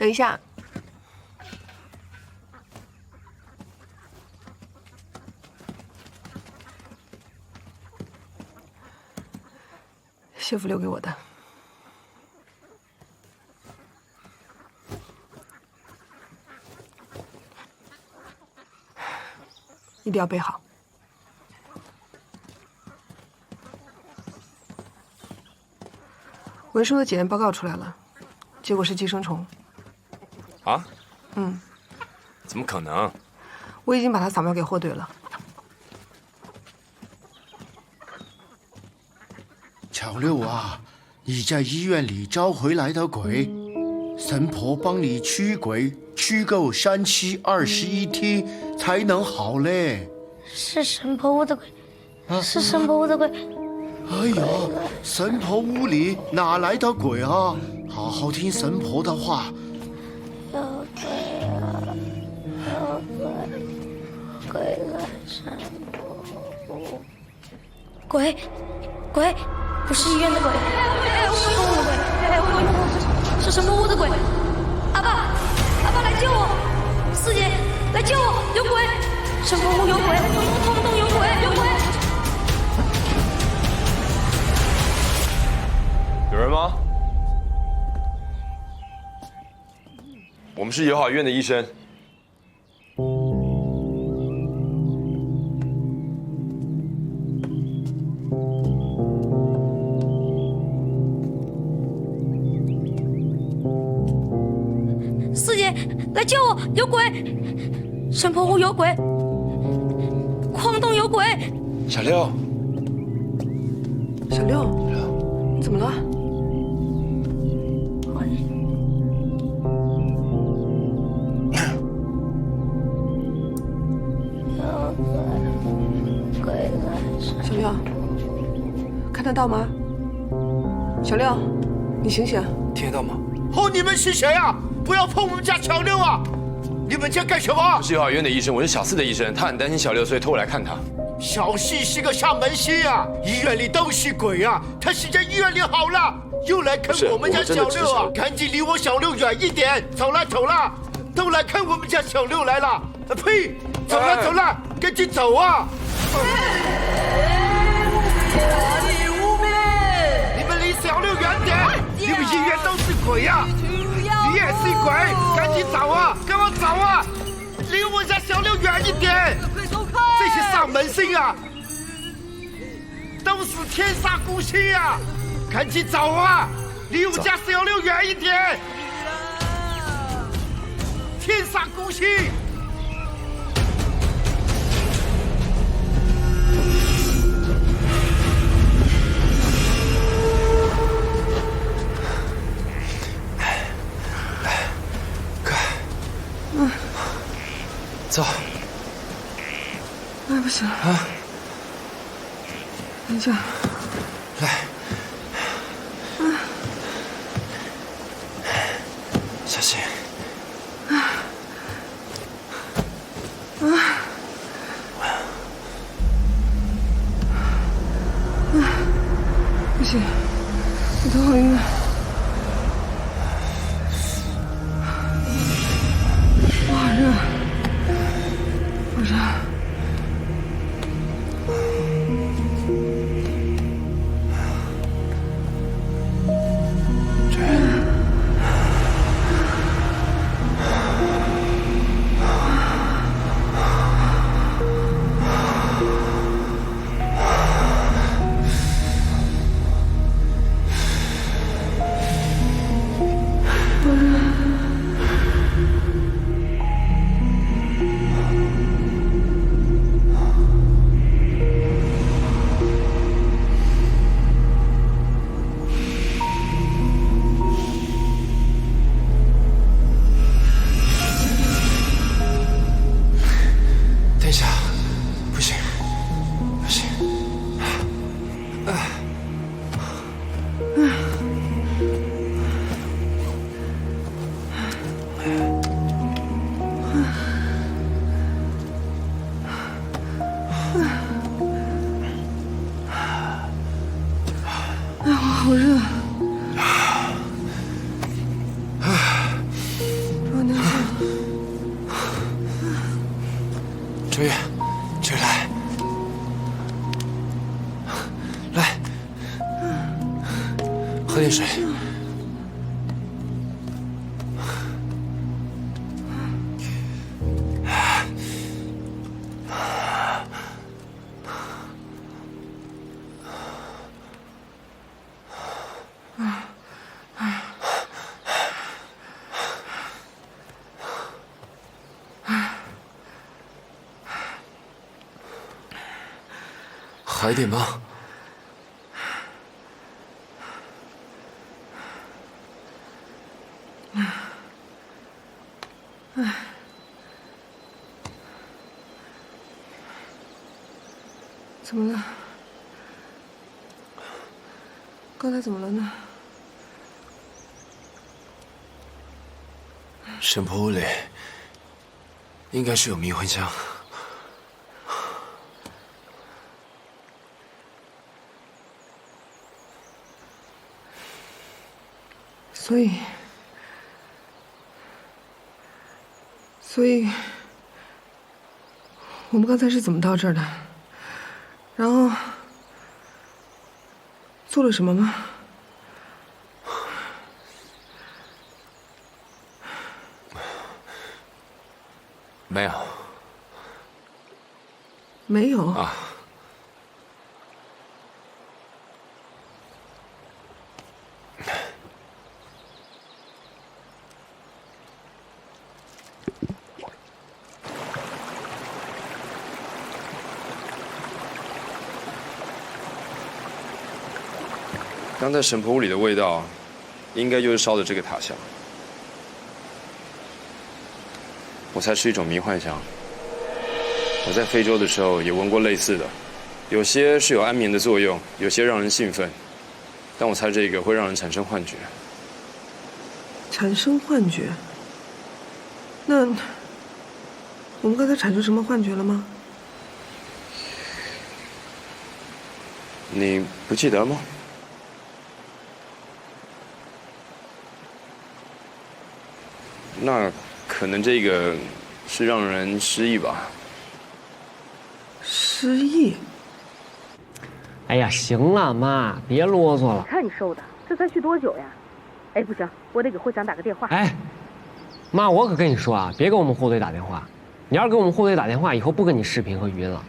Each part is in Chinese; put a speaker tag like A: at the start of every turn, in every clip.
A: 等一下，谢服留给我的。一定要备好。文书的检验报告出来了，结果是寄生虫。
B: 啊？
A: 嗯。
B: 怎么可能？
A: 我已经把它扫描给霍队了。
C: 小六啊，你在医院里招回来的鬼，神婆帮你驱鬼，驱够3期21天才能好嘞。
D: 是神婆屋的鬼，是神婆屋的鬼。
C: 哎呀，神婆屋里哪来的鬼啊？好好听神婆的话。
D: 有鬼啊！有鬼！鬼来神婆屋。鬼，鬼，不是医院的鬼，是动物的鬼，是神婆屋的鬼。阿爸，阿爸来救我！四姐，来救我！有鬼！神婆屋有鬼，通洞有鬼，有鬼！
B: 有人吗？我们是友好医院的医生。
D: 四姐，来救我！有鬼！神婆屋有鬼，矿洞有鬼。
B: 小六，
A: 小六，你怎么了？小六，看得到吗？小六，你醒醒！
B: 听得到吗？
C: 哦，你们是谁啊？不要碰我们家小六啊！你们在干什么？
B: 我是友好医院的医生，我是小四的医生，他很担心小六，所以托我来看他。
C: 小四是个上门星啊，医院里都是鬼啊！他是在医院里好了，又来看我们家小六啊！赶紧离我小六远一点！走了走了，都来看我们家小六来了！呸！走了走了，赶紧走啊！你们离小六远点！你们医院都是鬼啊！你也是鬼，赶紧走啊！跟我走啊！离我家小六远一点！这些上门星啊，都是天煞孤星啊！赶紧走啊！离我家小六远一点！天煞孤星！
B: 走。
A: 哎，不行了
B: 啊！
A: 等一下，
B: 来。小心。
A: 不行，我头好晕啊！我好热，好热。
B: 等一下，不行，不行。
A: 哎，我好热。
B: 喝点水。还点吗？
A: 怎么了？刚才怎么了呢？
B: 神婆屋里应该是有迷魂香。
A: 所以，我们刚才是怎么到这儿的？然后做了什么吗？
B: 没有。
A: 没有
B: 啊。刚才神婆屋里的味道，应该就是烧的这个塔香。我猜是一种迷幻香。我在非洲的时候也闻过类似的，有些是有安眠的作用，有些让人兴奋，但我猜这个会让人产生幻觉。
A: 产生幻觉？那我们刚才产生什么幻觉了吗？
B: 你不记得吗？那可能这个是让人失忆吧。
A: 失忆？
E: 哎呀，行了，妈，别啰嗦了。
F: 看你瘦的，这才去多久呀？哎，不行，我得给会长打个电话。
E: 哎，妈，我可跟你说啊，别给我们护队打电话。你要是给我们护队打电话，以后不跟你视频和语音了。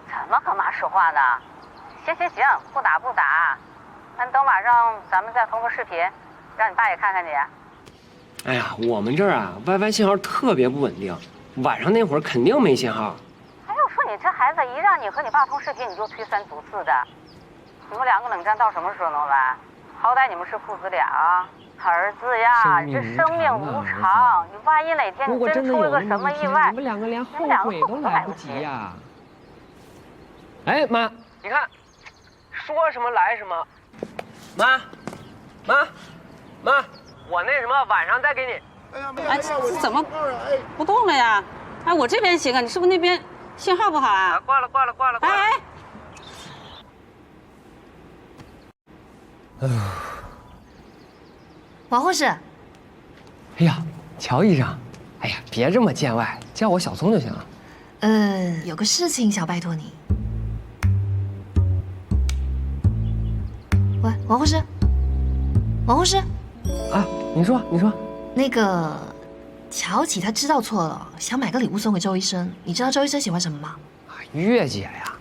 F: 怎么和妈说话呢？行，不打。那等晚上咱们再通个视频，让你爸也看看你。
E: 哎呀，我们这儿啊 ，WiFi 信号特别不稳定，晚上那会儿肯定没信号。
F: 哎呦，说你这孩子一让你和你爸通视频，你就推三阻四的。你们两个冷战到什么时候能完？好歹你们是父子俩啊！儿子呀，这生命无常，你万一哪天你真出了个什么意外，
E: 你们两个连后悔都来不及呀！哎，妈，你看，说什么来什么。妈，我那什么，晚上再给你。
F: 哎，这怎么不动了呀？哎，我这边行啊，你是不是那边信号不好啊？
E: 挂了。
F: 哎。
D: 王护士。
E: 哎呀，乔医生，哎呀，别这么见外，叫我小聪就行了。
D: 有个事情想拜托你。喂，王护士。
E: 啊，你说。
D: 那个乔启他知道错了，想买个礼物送给周医生。你知道周医生喜欢什么吗？
E: 月姐呀，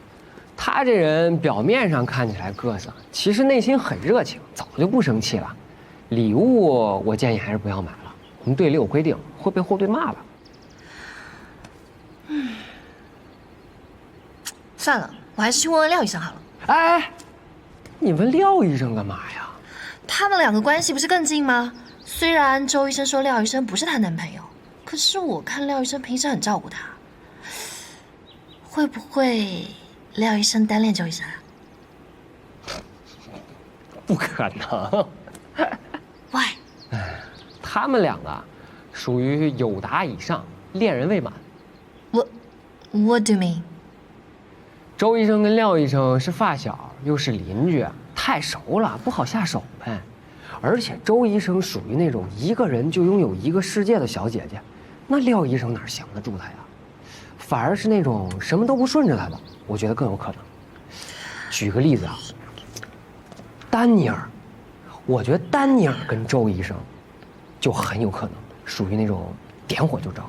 E: 她这人表面上看起来各色，其实内心很热情，早就不生气了。礼物我建议还是不要买了，我们队里有规定，会被后队骂了。
D: 算了，我还是去问问廖医生好了。
E: 哎，你问廖医生干嘛呀？
D: 他们两个关系不是更近吗？虽然周医生说廖医生不是她男朋友，可是我看廖医生平时很照顾她。会不会廖医生单恋周医生啊？
E: 不可能。
D: 喂，
E: 他们两个属于友达以上，恋人未满。
D: What do you mean？
E: 周医生跟廖医生是发小，又是邻居，太熟了，不好下手呗。而且周医生属于那种一个人就拥有一个世界的小姐姐，那廖医生哪降得住她呀？反而是那种什么都不顺着她的，我觉得更有可能。举个例子啊，丹尼尔，我觉得丹尼尔跟周医生就很有可能属于那种点火就着。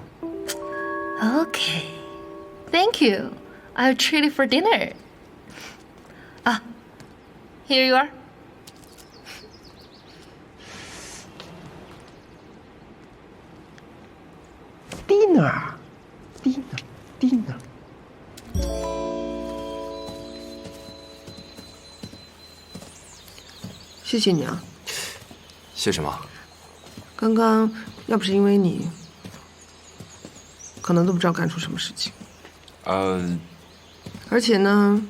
G: Okay, thank you. I'll treat you for dinner. Ah, here you are.
E: Dinner。
A: 谢谢你啊，
B: 谢什么？
A: 刚刚要不是因为你，可能都不知道干出什么事情。而且呢，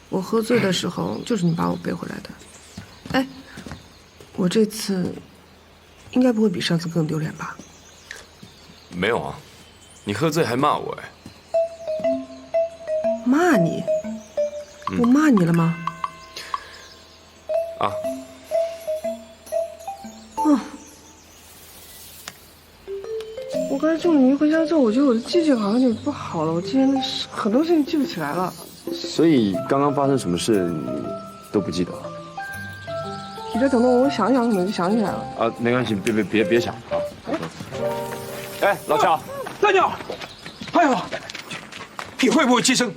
A: 我喝醉的时候就是你把我背回来的。哎，我这次应该不会比上次更丢脸吧？
B: 没有啊，你喝醉还骂我哎。
A: 骂你？我骂你了吗？
B: 啊。
A: 我刚才中了你一回家之后，我觉得我的记性好像有点不好了，我今天很多事情记不起来了。
B: 所以刚刚发生什么事你都不记得了？
A: 你再等等我想一想，可能就想起来了。
B: 啊，没关系，别想啊。哎，老乔，
C: 大鸟，哎呦，你会不会接生？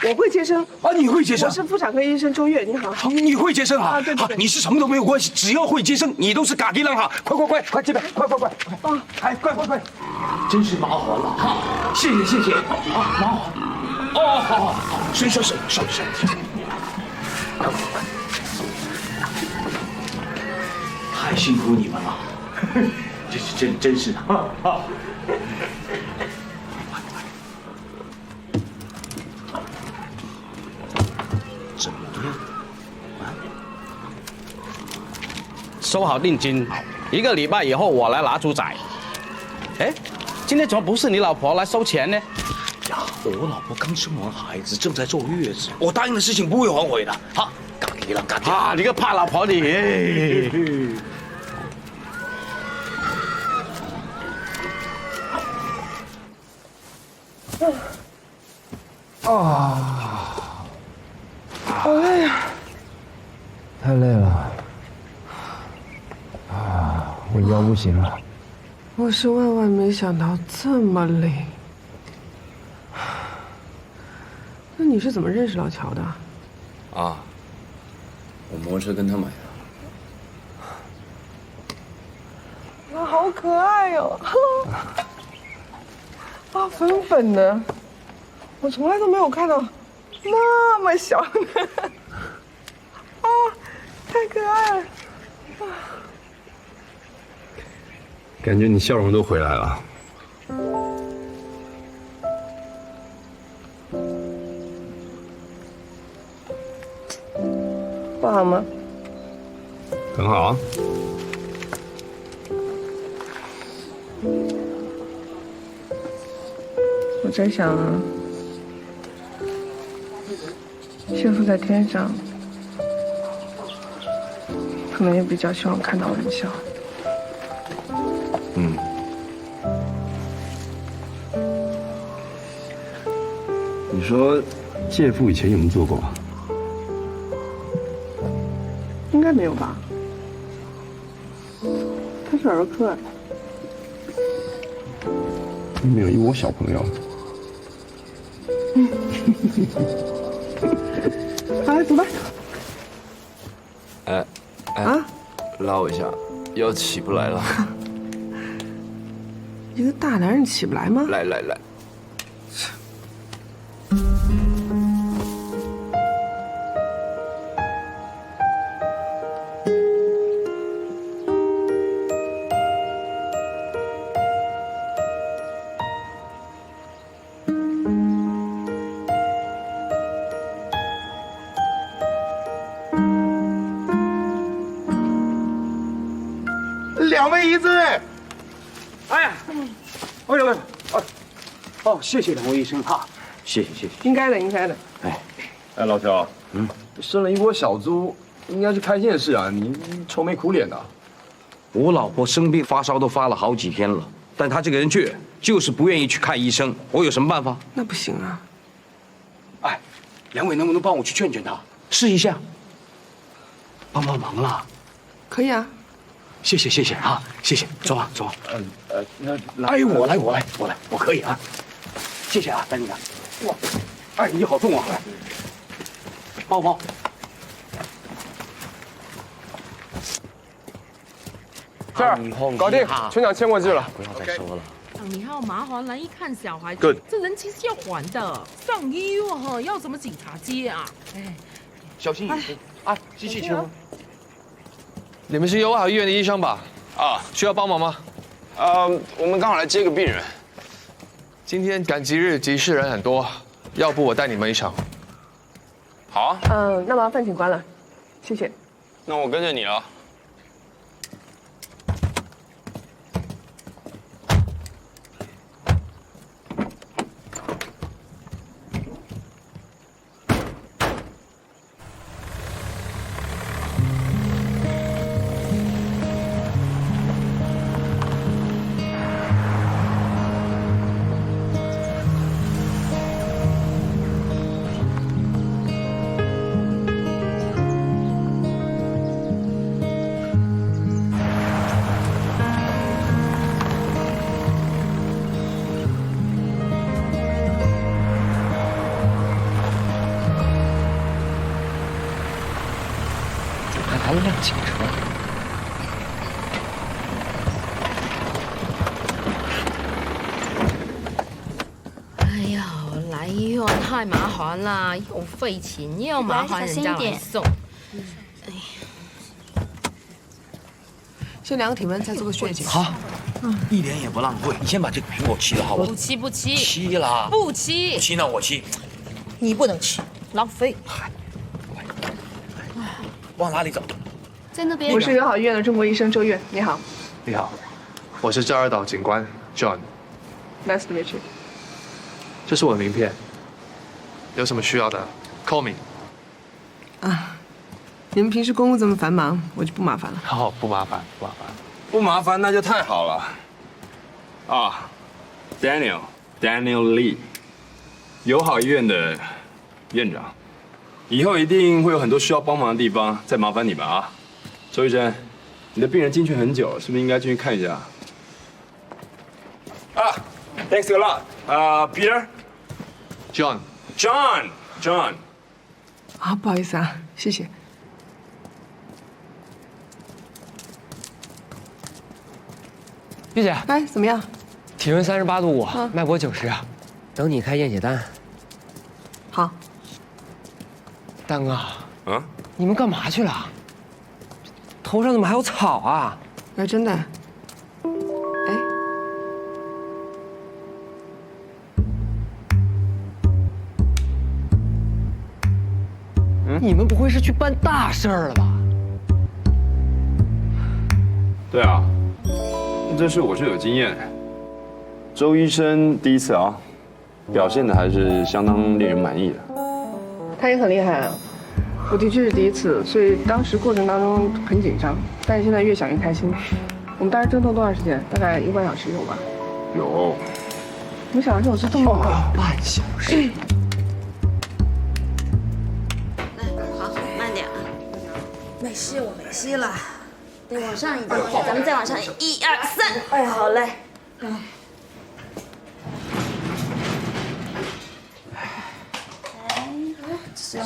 A: 我会接生
C: 啊，你会接生？
A: 我是妇产科医生周月，你好。
C: 你会接生啊？
A: 啊，对。
C: 你是什么都没有关系，只要会接生，你都是嘎吉郎哈！快这边，快！啊，哎，快！真是麻烦了哈！谢谢啊，麻烦。哦，好，谁，快！太辛苦你们了，这是真是的啊！
H: 怎么样？收好定金，1个礼拜以后我来拿猪仔。哎，今天怎么不是你老婆来收钱呢？
C: 呀，我老婆刚生完孩子，正在坐月子，我答应的事情不会反悔的。好，嘎吉郎。
H: 啊，你个怕老婆你！
A: 好累呀！
E: 太累了，我腰不行了。
A: 我是万万没想到这么累。那你是怎么认识老乔的？
B: 啊，我摩托车跟他买的。
A: 他好可爱哟！啊，粉粉的，我从来都没有看到那么小的。啊，太可爱了！
B: 感觉你笑容都回来了。
A: 不好吗？
B: 很好啊。
A: 我在想啊，幸福在天上，可能也比较希望看到人笑。
B: 你说介父以前有没有做过？
A: 应该没有吧？他是儿科。
B: 没有，因为我小朋友。
A: 好了，走吧。
B: 哎，拉我一下，腰起不来了。
A: 一个大男人起不来吗？
B: 来。
C: 两位一字。哎，谢谢两位医生哈，谢谢。
A: 应该的。
B: 哎，老乔，生了一窝小猪，应该去开件事啊，你愁眉苦脸的。
C: 我老婆生病发烧都发了好几天了，但她这个人倔，就是不愿意去看医生。我有什么办法？
A: 那不行啊。
C: 哎，两位能不能帮我去劝劝她，试一下？
I: 帮忙了。
A: 可以啊。
I: 谢谢啊，谢谢。走啊。哎，我来，我可以啊。谢谢啊，丹妮啊。哇，哎，你好重啊！帮我。
J: 这儿搞定，村长签过去了。
H: 不要再说了。
K: 你还要麻烦来一看小孩子
J: Good
K: 这人情是要还的。上医院哈，要什么警察接啊？哎，
I: 小心一点啊！机器球。
B: 你们是友好医院的医生吧？啊，需要帮忙吗？我们刚好来接个病人。今天赶集日，急事人很多，要不我带你们一场？好啊。
A: 那麻烦请关了，谢谢。
B: 那我跟着你了。
E: 还来辆警车。
K: 哎呀，来医院太麻烦了，又费钱又要麻烦人家来送。哎呀，
A: 先量个体温，再做个血检。
I: 好，一点也不浪费。你先把这个苹果切了，好不好？
K: 不切不切。
I: 切啦。
K: 不切。
I: 不切那我切。
K: 你不能吃，浪费。
I: 往哪里走？
G: 在那边。
A: 我是友好医院的中国医生周越，你好。
J: 你好，我是赵二岛警官 John。
A: Nice to meet you。
J: 这是我的名片，有什么需要的 call me。
A: 啊，你们平时公务这么繁忙，我就不麻烦了。
J: 好，不麻烦，不麻烦。
B: 不麻烦那就太好了。啊 ，Daniel Lee， 友好医院的院长。以后一定会有很多需要帮忙的地方，再麻烦你们啊。周医生，你的病人进去很久，是不是应该进去看一下？啊 ，Thanks a lot。Peter。John。
A: 啊，不好意思啊，谢谢。
E: 玉姐，
A: 哎，怎么样？
E: 体温38.5度，脉搏90，等你开验血单。
A: 好。
E: 丹哥，
B: 啊，
E: 你们干嘛去了？头上怎么还有草啊？
A: 哎，真的。哎，
E: 你们不会是去办大事儿了吧？
B: 对啊，这事我是有经验。周医生第一次啊，表现的还是相当令人满意的。
A: 他也很厉害啊，我的确是第一次，所以当时过程当中很紧张，但是现在越想越开心。我们当时折腾多长时间？大概1个半小时有吧？
B: 有。
A: 没想到这种事这么快。
E: 半小时。
D: 好，慢点啊。没事，我没事了。得往上一点，咱们再往上，1、2、3。哎，好嘞。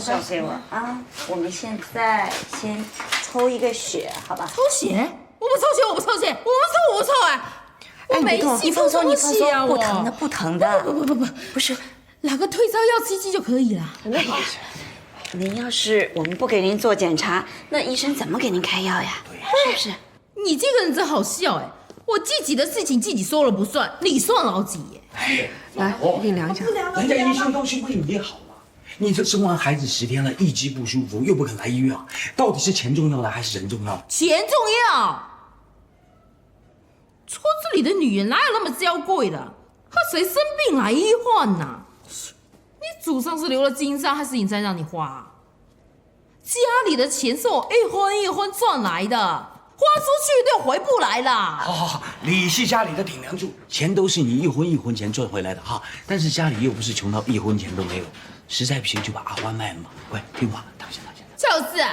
D: 交给我啊！我们现在先抽一个血，好吧？
K: 抽血？我不抽血，我不抽血，我不抽啊！我没戏，
D: 你放松，你放松，
K: 不
D: 疼的，不疼的。不是，
K: 拿个退烧药吃就可以了。
D: 您要是我们不给您做检查，那医生怎么给您开药呀？是不是？
K: 你这个人真好笑哎！我自己的事情自己说了不算，你算老几耶？
A: 来，我给你量一下。
I: 人家医生都是为你好嘛。你这生完孩子10天了，一直不舒服，又不肯来医院，到底是钱重要呢，还是人重要？
K: 钱重要。村子里的女人哪有那么娇贵的？和谁生病来医患呐？你祖上是留了金山还是银山让你花？家里的钱是我一分一分赚来的，花出去就回不来了。
I: 好，你是家里的顶梁柱，钱都是你一分一分钱赚回来的哈。但是家里又不是穷到1分钱都没有，实在不行就把阿欢卖了嘛。乖，听话，躺下。
K: 就是，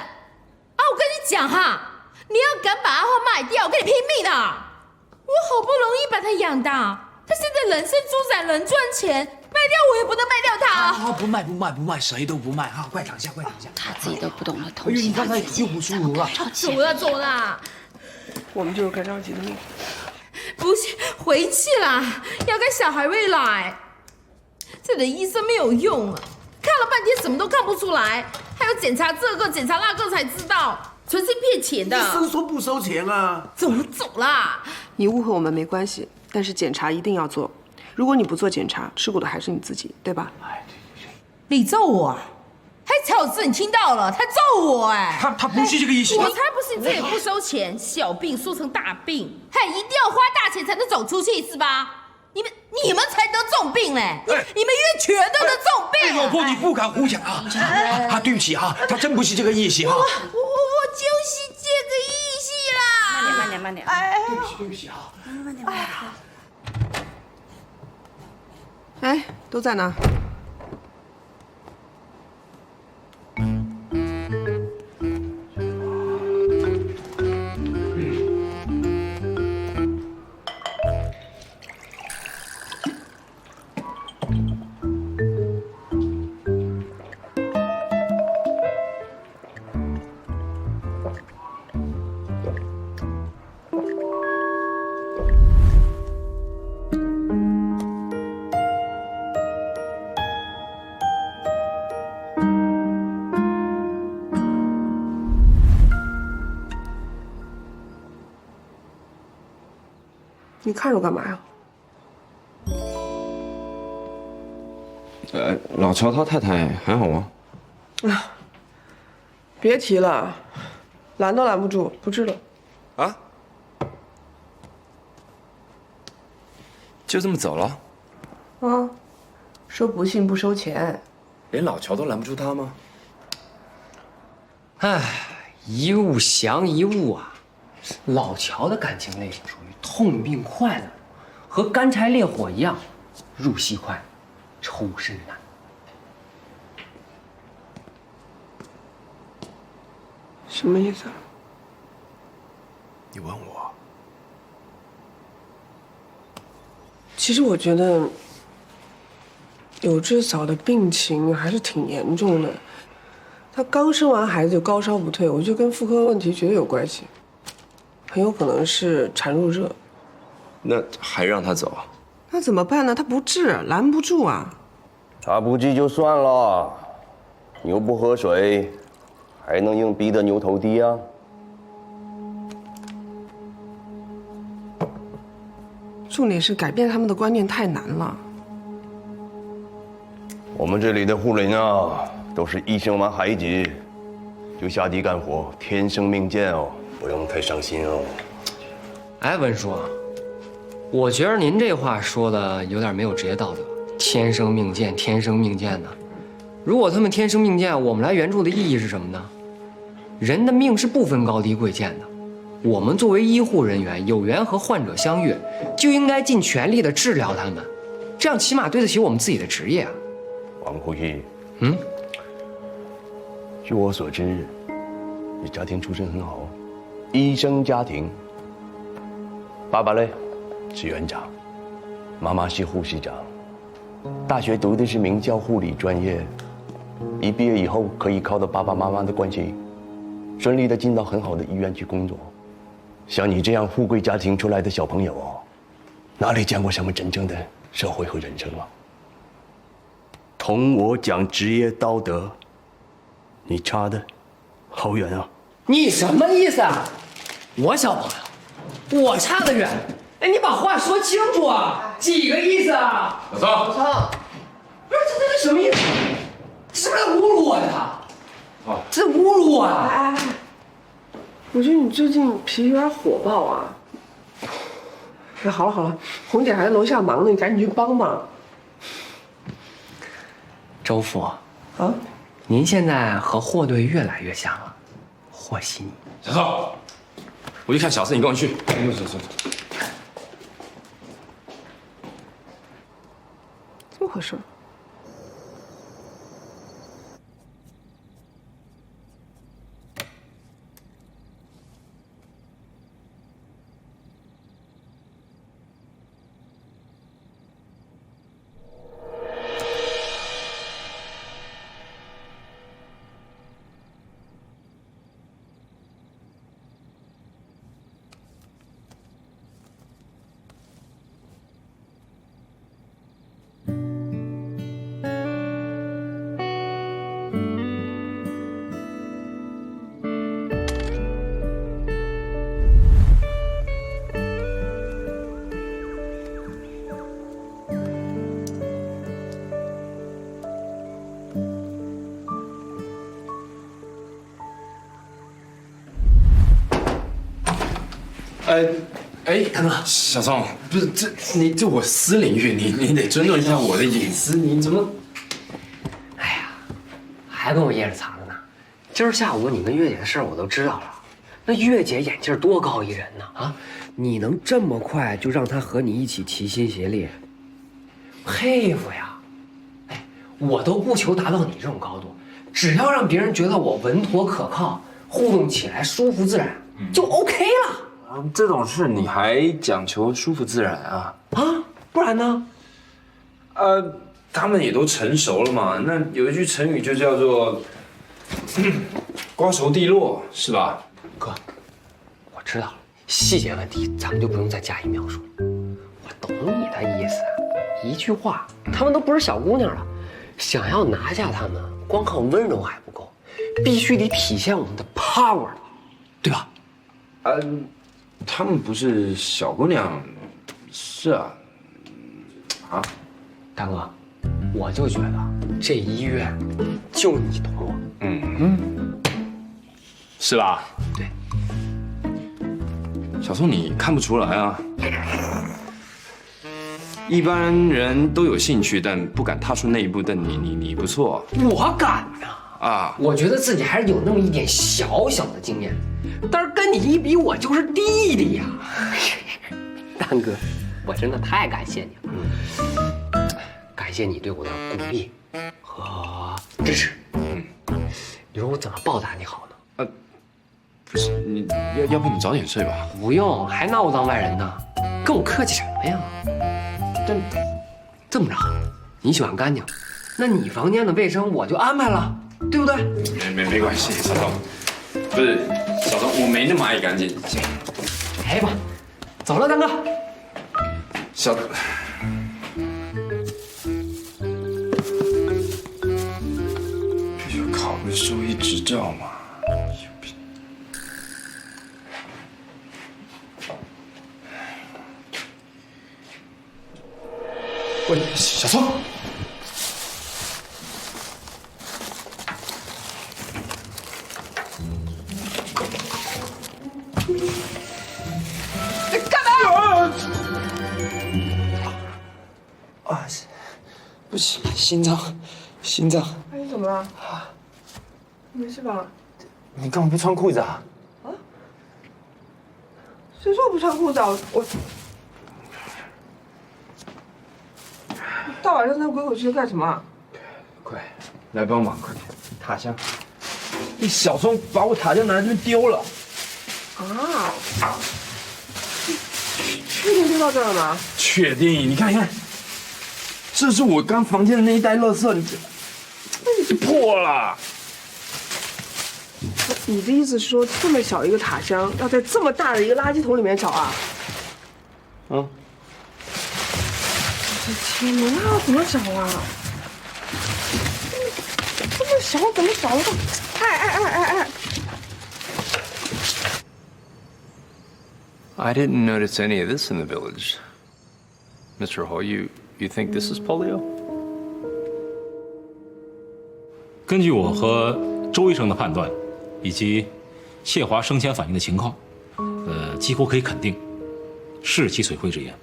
K: 我跟你讲哈，你要敢把阿花卖掉，我跟你拼命的！我好不容易把它养大，它现在人生猪仔人赚钱，卖掉我也不能卖掉它。
I: 好，不卖，谁都不卖哈！快躺下。
L: 他自己都不懂得
I: 哎呦，
L: 痛惜
I: 你刚才
L: 他自己，
I: 又不舒服了。
K: 走啦！
A: 我们就是该着急的命。
K: 不是，回去啦，要跟小孩未来。这里医生没有用啊，看了半天什么都看不出来，还要检查这个检查那个才知道，纯是骗钱的。
C: 医生说不收钱啊。
K: 走啦！
A: 你误会我们没关系，但是检查一定要做。如果你不做检查，吃苦的还是你自己，对吧？
K: 你揍我啊？还乔治，你听到了？他揍我哎！
I: 他不是这个意思。
K: 我才不是，你这也不收钱，小病说成大病，还一定要花大钱才能走出去是吧？你们才得重病嘞！你们医院全都得重病。
I: 老婆，你不敢胡讲啊！对不起啊，他真不是这个意思啊。
K: 我就是这个意思啦。
L: 慢点。
I: 对不起啊。
L: 慢点。
A: 哎，都在呢。你看着我干嘛呀？
B: 老乔他太太还好吗？
A: 别提了，拦都拦不住，不治了。
B: 啊？就这么走了？
A: 啊，说不信不收钱。
B: 连老乔都拦不住他吗？
E: 唉，一物降一物啊。老乔的感情类型属于痛并快乐，和干柴烈火一样，入戏快，抽身难。
A: 什么意思啊？
B: 你问我？
A: 其实我觉得有志嫂的病情还是挺严重的，她刚生完孩子就高烧不退，我觉得跟妇科问题绝对有关系，很有可能是产褥热。
B: 那还让他走？
A: 那怎么办呢？他不治，拦不住啊。
M: 他不治就算了，牛不喝水，还能硬逼得牛头低啊？
A: 重点是改变他们的观念太难了。
M: 我们这里的护人啊，都是一生完孩子就下地干活，天生命贱哦，不用太伤心哦。
E: 哎，文叔，我觉得您这话说的有点没有职业道德。天生命贱，天生命贱的。如果他们天生命贱，我们来援助的意义是什么呢？人的命是不分高低贵贱的。我们作为医护人员，有缘和患者相遇，就应该尽全力的治疗他们，这样起码对得起我们自己的职业啊。
M: 王护士，
E: 嗯，
M: 据我所知，你家庭出身很好，医生家庭。爸爸嘞是园长，妈妈是护士长，大学读的是名叫护理专业，一毕业以后可以靠着爸爸妈妈的关系，顺利的进到很好的医院去工作。像你这样富贵家庭出来的小朋友哦，哪里见过什么真正的社会和人生啊？同我讲职业道德，你差的好远啊！
E: 你什么意思啊？我小朋友，我差得远。哎，你把话说清楚啊！几个意思啊？
B: 老赵，
E: 不是这什么意思？是不是在侮辱我呀？啊，这侮辱我啊！
A: 哎，我觉得你最近脾气有点火爆啊。哎，好了好了，红姐还在楼下忙呢，你赶紧去帮忙。
E: 周副，啊，您现在和霍队越来越像了，和稀泥。
B: 小赵，我去看小四，你跟我去。走。
A: 怎么回事？
B: 大哥，小宋，不是这我私领域，你得尊重一下我的隐私，你怎么？
E: 哎呀，还跟我掖着藏着呢。今儿下午你跟月姐的事儿我都知道了。那月姐眼镜多高一人呢？啊，你能这么快就让她和你一起齐心协力，佩服呀！哎，我都不求达到你这种高度，只要让别人觉得我稳妥可靠，互动起来舒服自然，就 OK 了。
B: 这种事你还讲求舒服自然啊？
E: 啊，不然呢？
B: 他们也都成熟了嘛。那有一句成语就叫做“瓜熟蒂落”，是吧？
E: 哥，我知道了，细节问题咱们就不用再加以描述了。我懂你的意思，一句话，她们都不是小姑娘了，想要拿下她们，光靠温柔还不够，必须得体现我们的 power， 对吧？
B: 她们不是小姑娘，是啊，啊，
E: 大哥，我就觉得这医院就你懂我，
B: 是吧？
E: 对。
B: 小宋，你看不出来啊？一般人都有兴趣，但不敢踏出那一步。但你不错，
E: 我敢呐！
B: 啊，
E: 我觉得自己还是有那么一点小小的经验，但是跟你一比，我就是弟弟呀。丹哥，我真的太感谢你了，感谢你对我的鼓励和支持。你说我怎么报答你好呢？
B: 不是你要不你早点睡吧？
E: 不用，还拿我当外人呢，跟我客气什么呀？这么着，你喜欢干净，那你房间的卫生我就安排了，对不对？
B: 没关系，小宋，不是小宋，我没那么爱干净。
E: 来吧，走了，丹哥。
B: 小，必须考个兽医执照嘛。喂，小宋。不行，心脏。
A: 哎，你怎么了？没事吧？
B: 你干嘛不穿裤子啊？
A: 啊？谁说我不穿裤子啊？我大晚上那鬼鬼祟祟干什么？
B: 快，来帮忙，快点！塔香，你小宋把我塔香拿来这边丢了。
A: 啊？确定丢到这儿了吗？
B: 确定，你看，这是我刚房间的那一袋垃圾，你破了。
A: 你的意思是说，这么小一个塔箱，要在这么大的一个垃圾桶里面找啊？
B: 嗯。
A: 天哪，那要怎么找啊？这么小怎么找得到？哎！
B: I didn't notice any of this in the village. Mr. Ho, you think this is polio?
L: 根据我和周医生的判断，以及谢华生前反映的情况，几乎可以肯定，是脊髓灰质炎。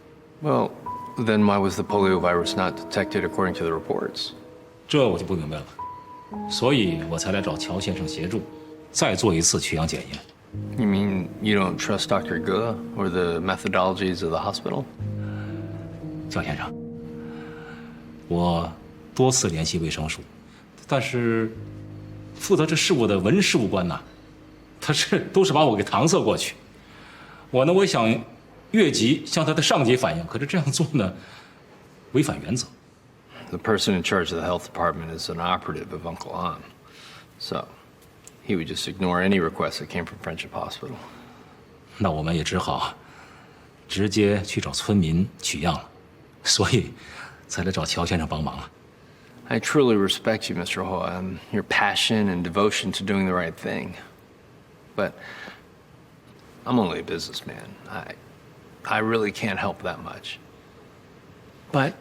B: Well, then why was the polio virus not detected according to the reports?
L: 这我就不明白了，所以我才来找乔先生协助，再做一次缺氧检验。
B: You mean you don't trust Dr. Ge or the methodologies of the hospital?
L: 乔先生，我多次联系卫生署，但是负责这事务的文事务官呐，都是把我给搪塞过去。我呢，我也想越级向他的上级反映，可是这样做呢，违反原则。
B: The person in charge of the health department is an operative of Uncle An, so he would just ignore any request that came from Friendship Hospital.
L: 那我们也只好直接去找村民取样了，所以才来找乔先生帮忙了。
B: I truly respect you, Mr. Ho, your passion and devotion to doing the right thing. But I'm only a businessman. I really can't help that much. But,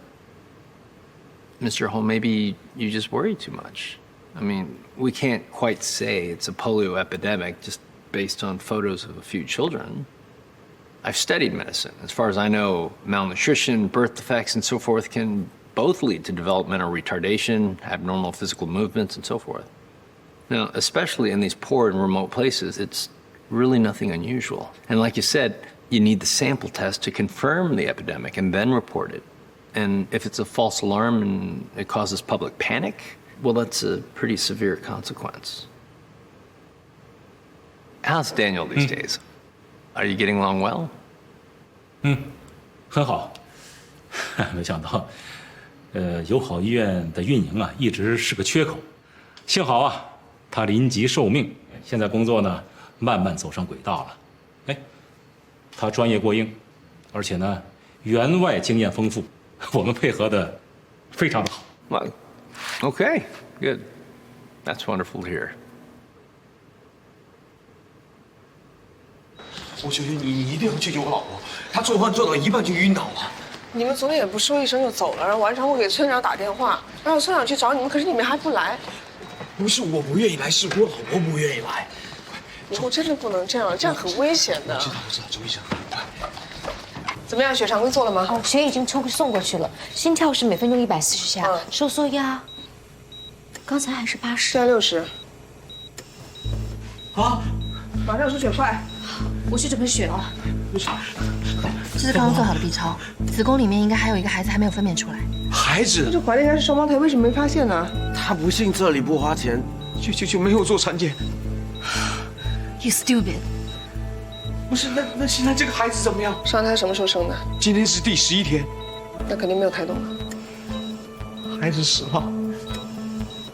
B: Mr. Ho, maybe you just worry too much. I mean, we can't quite say it's a polio epidemic just based on photos of a few children.
N: I've studied medicine. As far as I know, malnutrition, birth defects, and so forth can both lead to developmental retardation, abnormal physical movements, and so forth. Now, especially in these poor and remote places, it's really nothing unusual. And like you said, you need the sample test to confirm the epidemic and then report it. And if it's a false alarm and it causes public panic, well, that's a pretty severe consequence. How's Daniel these days? Are you getting along well?
L: 很好。没想到，友好医院的运营啊，一直是个缺口。幸好啊，他临急受命，现在工作呢，慢慢走上轨道了。哎，他专业过硬，而且呢，员外经验丰富，我们配合的非常的好。
N: Well, okay, good. That's wonderful to hear.
I: 我求求你，你一定要救救我老婆，她做饭做到一半就晕倒了。
A: 你们昨天也不说一声就走了，然后晚上我给村长打电话，让村长去找你们，可是你们还不来。
I: 不是我不愿意来，是我老婆不愿意来。
A: 以后真的不能这样，这样很危险的。
I: 我知道，周医生。
A: 怎么样，血常规做了吗？
O: 哦，血已经送过去了，心跳是每分钟140下，收缩压，刚才还是80，
A: 现在60。
I: 啊！
A: 马上输血，快！
O: 我去准备血了。这是刚刚做好的 B 超，子宫里面应该还有一个孩子还没有分娩出来。
I: 孩子？
A: 这怀的应该是双胞胎，为什么没发现呢？
I: 他不信这里不花钱，就没有做产检。
O: You stupid！
I: 不是，那现在这个孩子怎么样？
A: 双胎什么时候生的？
I: 今天是第11天。
A: 那肯定没有胎动了。
I: 孩子死了。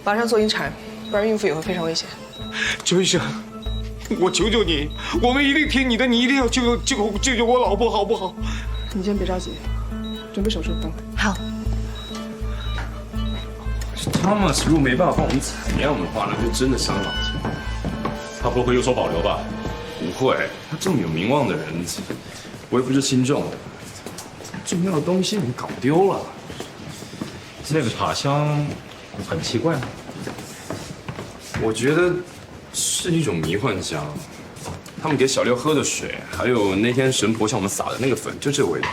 A: 马上做引产，不然孕妇也会非常危险。
I: 周医生，我求求你，我们一定听你的，你一定要救救我老婆，好不好？
A: 你先别着急，准备手术灯。
O: 好。
B: Thomas 如果没办法帮我们采样的话，那就真的伤脑筋。
L: 他不会有所保留吧？
B: 不会，他这么有名望的人，我又不是轻重，重要的东西你搞丢了。
L: 那个塔香很奇怪吗？
B: 我觉得是一种迷幻香。他们给小六喝的水，还有那天神婆向我们撒的那个粉，就这味道。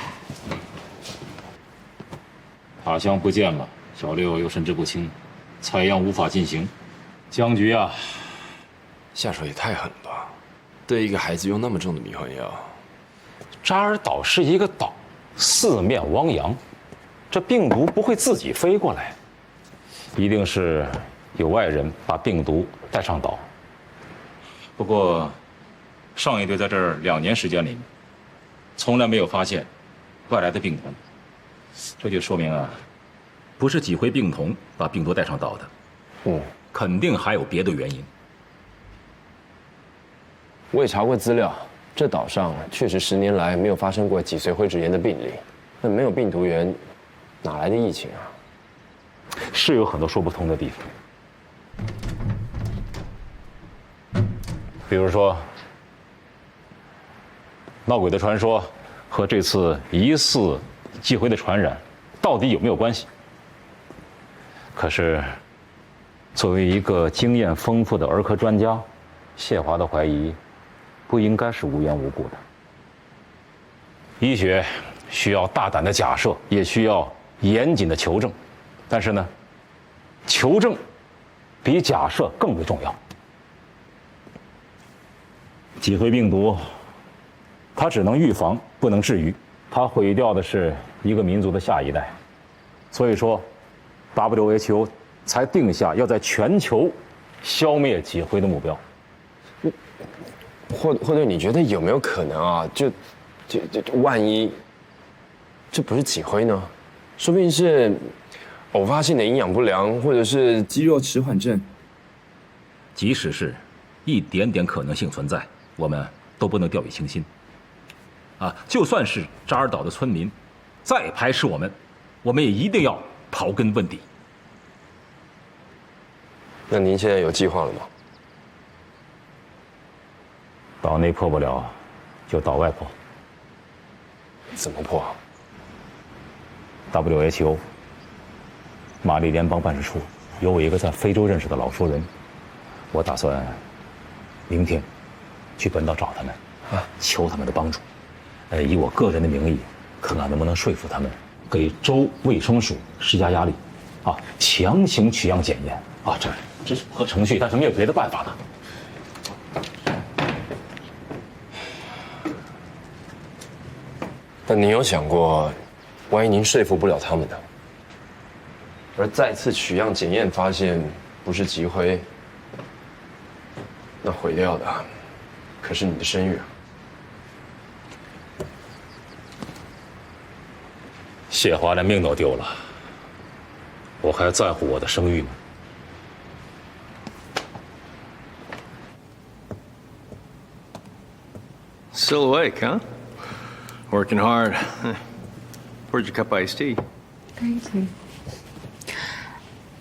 L: 塔香不见了，小六又神志不清，采样无法进行。僵局啊，
B: 下手也太狠了吧！对一个孩子用那么重的迷幻药。
L: 扎尔岛是一个岛，四面汪洋，这病毒不会自己飞过来，一定是有外人把病毒带上岛。不过，上一队在这儿2年时间里面，从来没有发现外来的病童，这就说明啊，不是几回病童把病毒带上岛的，肯定还有别的原因。
P: 我也查过资料，这岛上确实10年来没有发生过脊髓灰质炎的病例。那没有病毒源，哪来的疫情啊？
L: 是有很多说不通的地方，比如说闹鬼的传说和这次疑似脊灰的传染到底有没有关系？可是，作为一个经验丰富的儿科专家，谢华的怀疑不应该是无缘无故的。医学需要大胆的假设，也需要严谨的求证，但是呢，求证比假设更为重要。脊灰病毒，它只能预防，不能治愈，它毁掉的是一个民族的下一代。所以说 ，WHO 才定下要在全球消灭脊灰的目标。
P: 或者你觉得有没有可能啊？就万一这不是脊灰呢？说不定是偶发性的营养不良，或者是肌肉迟缓症。
L: 即使是一点点可能性存在，我们都不能掉以轻心。啊，就算是扎尔岛的村民再排斥我们也一定要刨根问底。
P: 那您现在有计划了吗？
L: 岛内破不了，就岛外破。
P: 怎么破
L: ？WHO 马里联邦办事处有我一个在非洲认识的老熟人，我打算明天去本岛找他们，求他们的帮助。以我个人的名义，看看能不能说服他们，给州卫生署施加压力，啊，强行取样检验啊，这是合程序，但是没有别的办法了。
P: 但您有想过，万一您说服不了他们呢？而再次取样检验发现不是积灰，那毁掉的可是你的声誉啊！
L: 谢华连命都丢了，我还在乎我的声誉吗？
N: Still awake, huh? Working hard. Where'd your cup of iced tea?
Q: Thank you.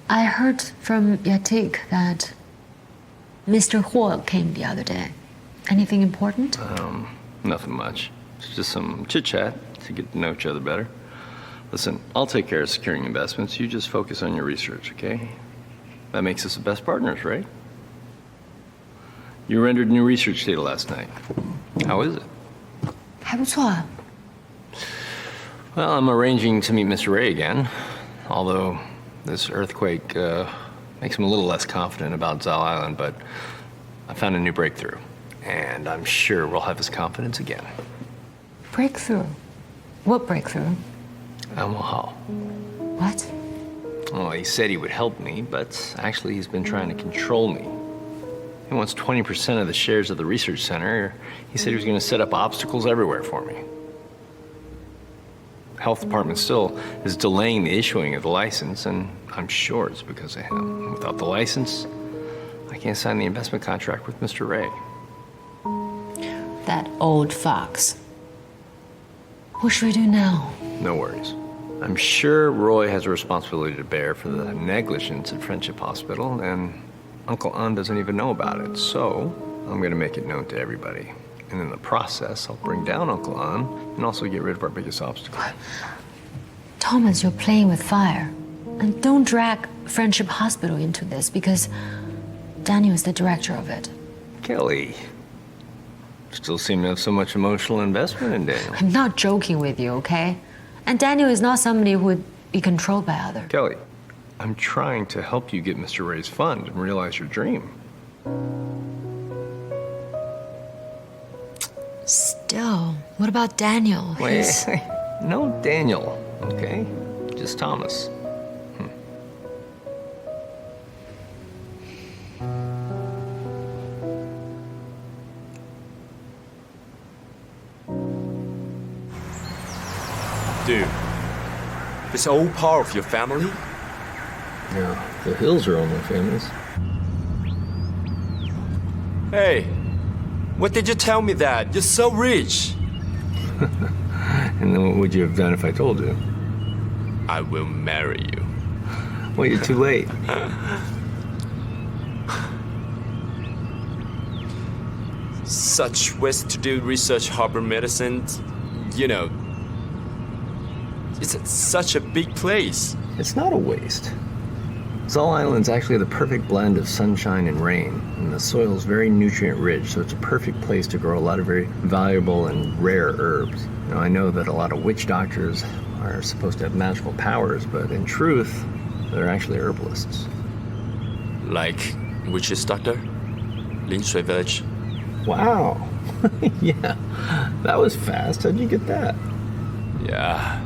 Q: I heard from Yatik that Mr. Huo came the other day. Anything important?
N: Nothing much. It's just some chit-chat to get to know each other better. Listen, I'll take care of securing investments. You just focus on your research, okay? That makes us the best partners, right? You rendered new research data last night. How is it?
Q: 还不错啊。
N: Well, I'm arranging to meet Mr. Ray again, although this earthquake makes him a little less confident about Zao Island, but I found a new breakthrough, and I'm sure we'll have his confidence again.
Q: Breakthrough? What breakthrough?
N: Hao.
Q: What?
N: Well, he said he would help me, but actually he's been trying to control me. He wants 20% of the shares of the research center. He said he was going to set up obstacles everywhere for me. Health department still is delaying the issuing of the license, and I'm sure it's because of him. Without the license, I can't sign the investment contract with Mr. Ray.
Q: That old fox. What should we do now?
N: No worries. I'm sure Roy has a responsibility to bear for the negligence at Friendship Hospital, and Uncle An doesn't even know about it, so I'm going to make it known to everybody. And in the process, I'll bring down Uncle An and also get rid of our biggest obstacle.
Q: Thomas, you're playing with fire. And don't drag Friendship Hospital into this because Daniel is the director of it.
N: Kelly, still seem to have so much emotional investment in Daniel.
Q: I'm not joking with you, okay? And Daniel is not somebody who would be controlled by others.
N: Kelly, I'm trying to help you get Mr. Ray's fund and realize your dream.
Q: Still, what about Daniel?
N: Wait, no Daniel, okay? Just Thomas.
P: Dude, it's all part of your family?
N: Yeah, the Hills are only famous.
P: Hey, what did you tell me that? You're so rich.
N: And then what would you have done if I told you?
P: I will marry you.
N: Well, you're too late.
P: Such ways to do research harbor medicine, you know, it's such a big place.
N: It's not a waste. Zao Island's actually the perfect blend of sunshine and rain, and the soil's very nutrient-rich, so it's a perfect place to grow a lot of very valuable and rare herbs. Now, I know that a lot of witch doctors are supposed to have magical powers, but in truth, they're actually herbalists.
P: Like witch's doctor? Lin Shui Village?
N: Wow. Yeah, that was fast. How'd you get that?
P: Yeah,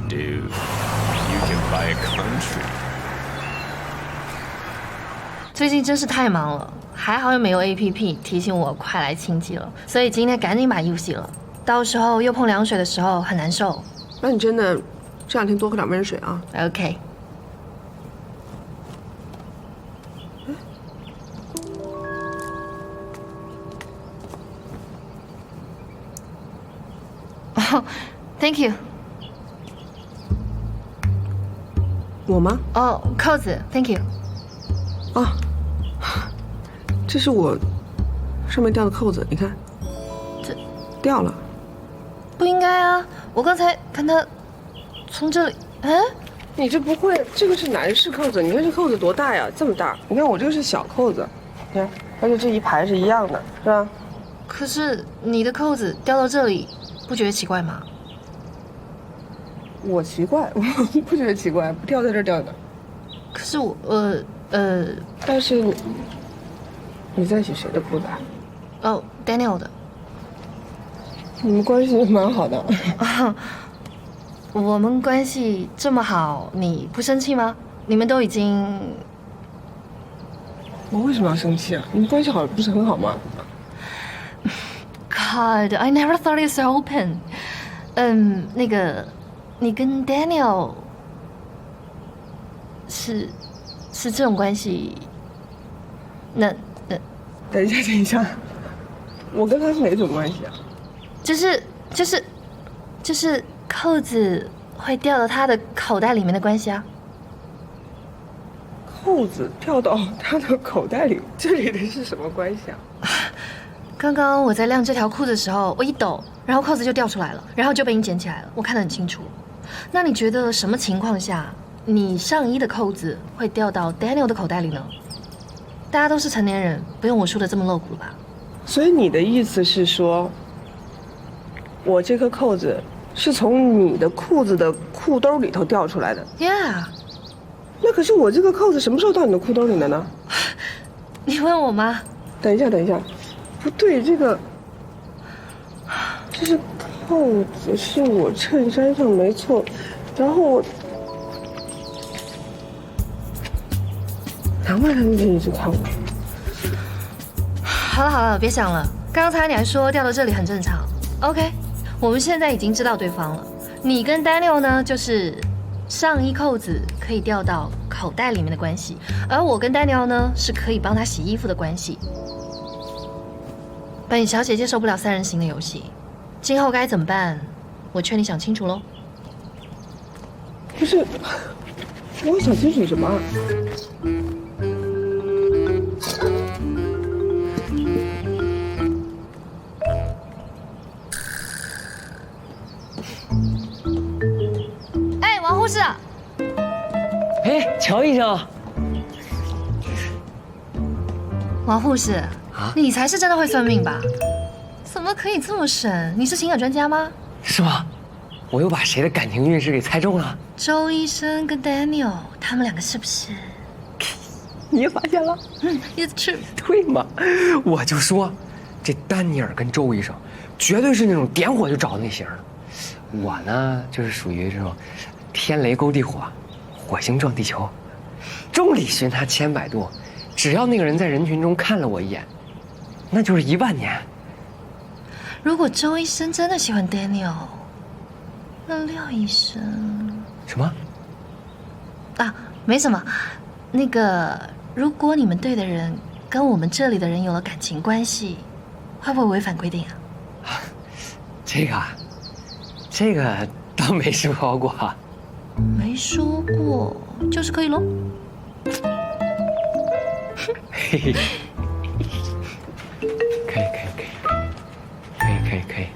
P: dude, you can buy a country.
G: 最近真是太忙了，还好又没有 APP 提醒我快来清季了，所以今天赶紧把衣服洗了，到时候又碰凉水的时候很难受。
A: 那你真的这两天多喝2杯热水啊。
G: OK。哦 ，Thank you。
A: 我吗？
G: 哦，扣子 ，Thank you。
A: 啊。这是我上面掉的扣子，你看，
G: 这
A: 掉了。
G: 不应该啊！我刚才看它从这里，
A: 你这不会，这个是男士扣子，你看这扣子多大呀，这么大。你看我这个是小扣子，你看，而且这一排是一样的，是吧？
G: 可是你的扣子掉到这里，不觉得奇怪吗？
A: 我奇怪，我不觉得奇怪，不掉在这儿掉的。
G: 可是我，
A: 但是你在洗谁的裤子啊？
G: 哦 ，Daniel 的。
A: 你们关系蛮好的。
G: 我们关系这么好，你不生气吗？你们都已经……
A: 我为什么要生气啊？你们关系好不是很好吗
G: ？God, I never thought it's so open. 那个，你跟 Daniel 是这种关系？那
A: 等一下，我跟他是哪种关系啊？
G: 就是扣子会掉到他的口袋里面的关系啊。
A: 扣子掉到他的口袋里，这里的是什么关系啊？
G: 刚刚我在晾这条裤子的时候，我一抖，然后扣子就掉出来了，然后就被你捡起来了，我看得很清楚。那你觉得什么情况下你上衣的扣子会掉到 Daniel 的口袋里呢？大家都是成年人，不用我说的这么露骨吧？
A: 所以你的意思是说，我这颗扣子是从你的裤子的裤兜里头掉出来的
G: ？Yeah。
A: 那可是我这个扣子什么时候到你的裤兜里了呢？
G: 你问我吗？
A: 等一下，不对，这是扣子是我衬衫上没错，然后我，难怪他那天一直看我。
G: 好了，别想了。刚才你还说掉到这里很正常。OK， 我们现在已经知道对方了。你跟 Daniel 呢，就是上衣扣子可以掉到口袋里面的关系，而我跟 Daniel 呢，是可以帮他洗衣服的关系。本小姐接受不了三人行的游戏，今后该怎么办？我劝你想清楚喽。
A: 不是，我想清楚什么？
G: 哎，王护士。
E: 哎，乔医生。
G: 王护士。你才是真的会算命吧？怎么可以这么神？你是情感专家吗？
E: 是吗？我又把谁的感情运势给猜中了？
G: 周医生跟 Daniel 他们两个是不是？
E: 你也发现了
G: ？It's true。
E: 对嘛？我就说，这丹尼尔跟周医生绝对是那种点火就着的那型。我呢，就是属于这种天雷勾地火，火星撞地球，众里寻他千百度，只要那个人在人群中看了我一眼。那就是10000年。
G: 如果周医生真的喜欢 Daniel， 那廖医生
E: 什么？
G: 啊，没什么。那个，如果你们队的人跟我们这里的人有了感情关系，会不会违反规定啊？
E: 这个倒没说过。
G: 没说过，就是可以喽。
E: 嘿嘿。可以。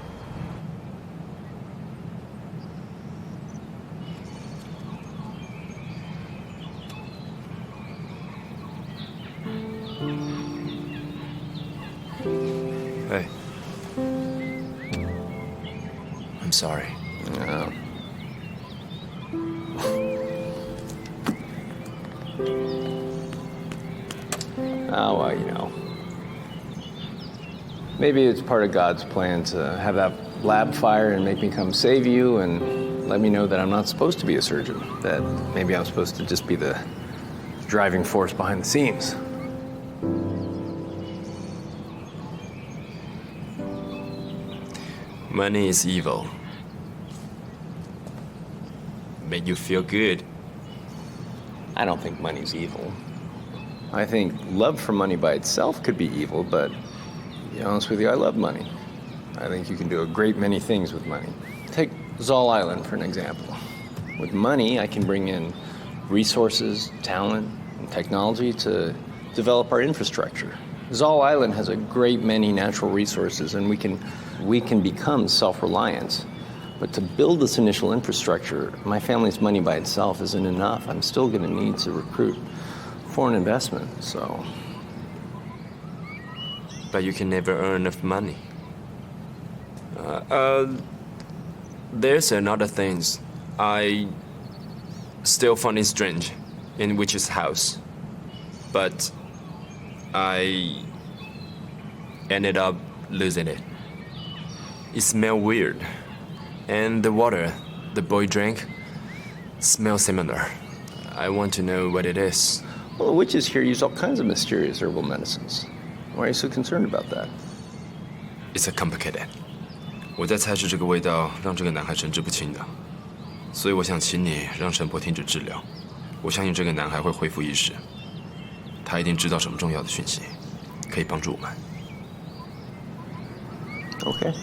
B: Hey, I'm sorry.
N: Oh, well, you know. Maybe it's part of God's plan to have that lab fire and make me come save you and let me know that I'm not supposed to be a surgeon, that maybe I'm supposed to just be the driving force behind the scenes.
P: Money is evil. Make you feel good.
N: I don't think money's evil. I think love for money by itself could be evil, but to be honest with you, I love money. I think you can do a great many things with money. Take Zoll Island for an example. With money, I can bring in resources, talent, and technology to develop our infrastructure. Zoll Island has a great many natural resources, and we can become self-reliant. But to build this initial infrastructure, my family's money by itself isn't enough. I'm still going to need to recruit foreign investment, so.
P: But you can never earn enough money. there's another things I still find it strange in Witch's house, but I ended up losing it. It smelled weird, and the water the boy drank smells similar. I want to know what it is.
N: Well, the witches here use all kinds of mysterious herbal medicines. Why are you so concerned about that?
P: It's a complicated. 我在猜是这个味道让这个男孩神志不清的，所以我想请你让神婆停止治疗。我相信这个男孩会恢复意识，他一定知道什么重要的讯息，可以帮助我们。
N: Okay.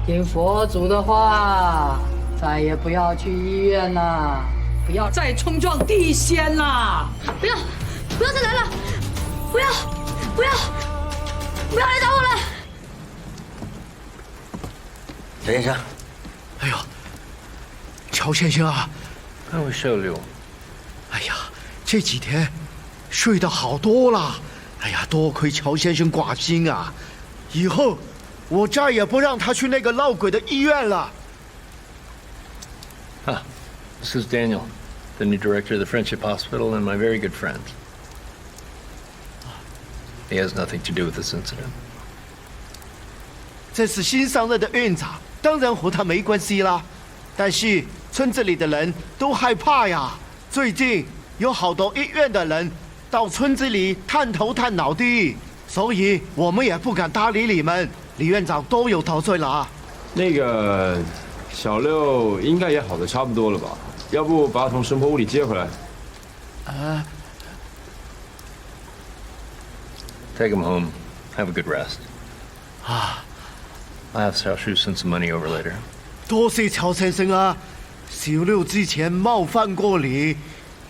R: 听佛祖的话，再也不要去医院了，不要再冲撞地仙了。
D: 不要，不要再来了！不要，不要，不要来找我了！
I: 陈先生，
C: 哎呦，乔先生啊！
N: 那位小刘，
C: 哎呀，这几天睡得好多了。哎呀，多亏乔先生挂心啊！以后我再也不让他去那个闹鬼的医院了。
N: Ah, this is Daniel, the new director of the Friendship Hospital and my very good friend. He has nothing to do with this incident.
C: 这是新上任的院长，当然和他没关系啦。但是村子里的人都害怕呀。最近有好多医院的人到村子里探头探脑的，所以我们也不敢搭理你们。李院长都有得罪了啊。
B: 那个小六应该也好的差不多了吧？要不把他从神婆屋里接回来
N: Take him home. Have a good rest.
C: 啊，
N: I'll have Xiaoshu send some money over later.
C: 多谢乔先生啊！小六之前冒犯过你，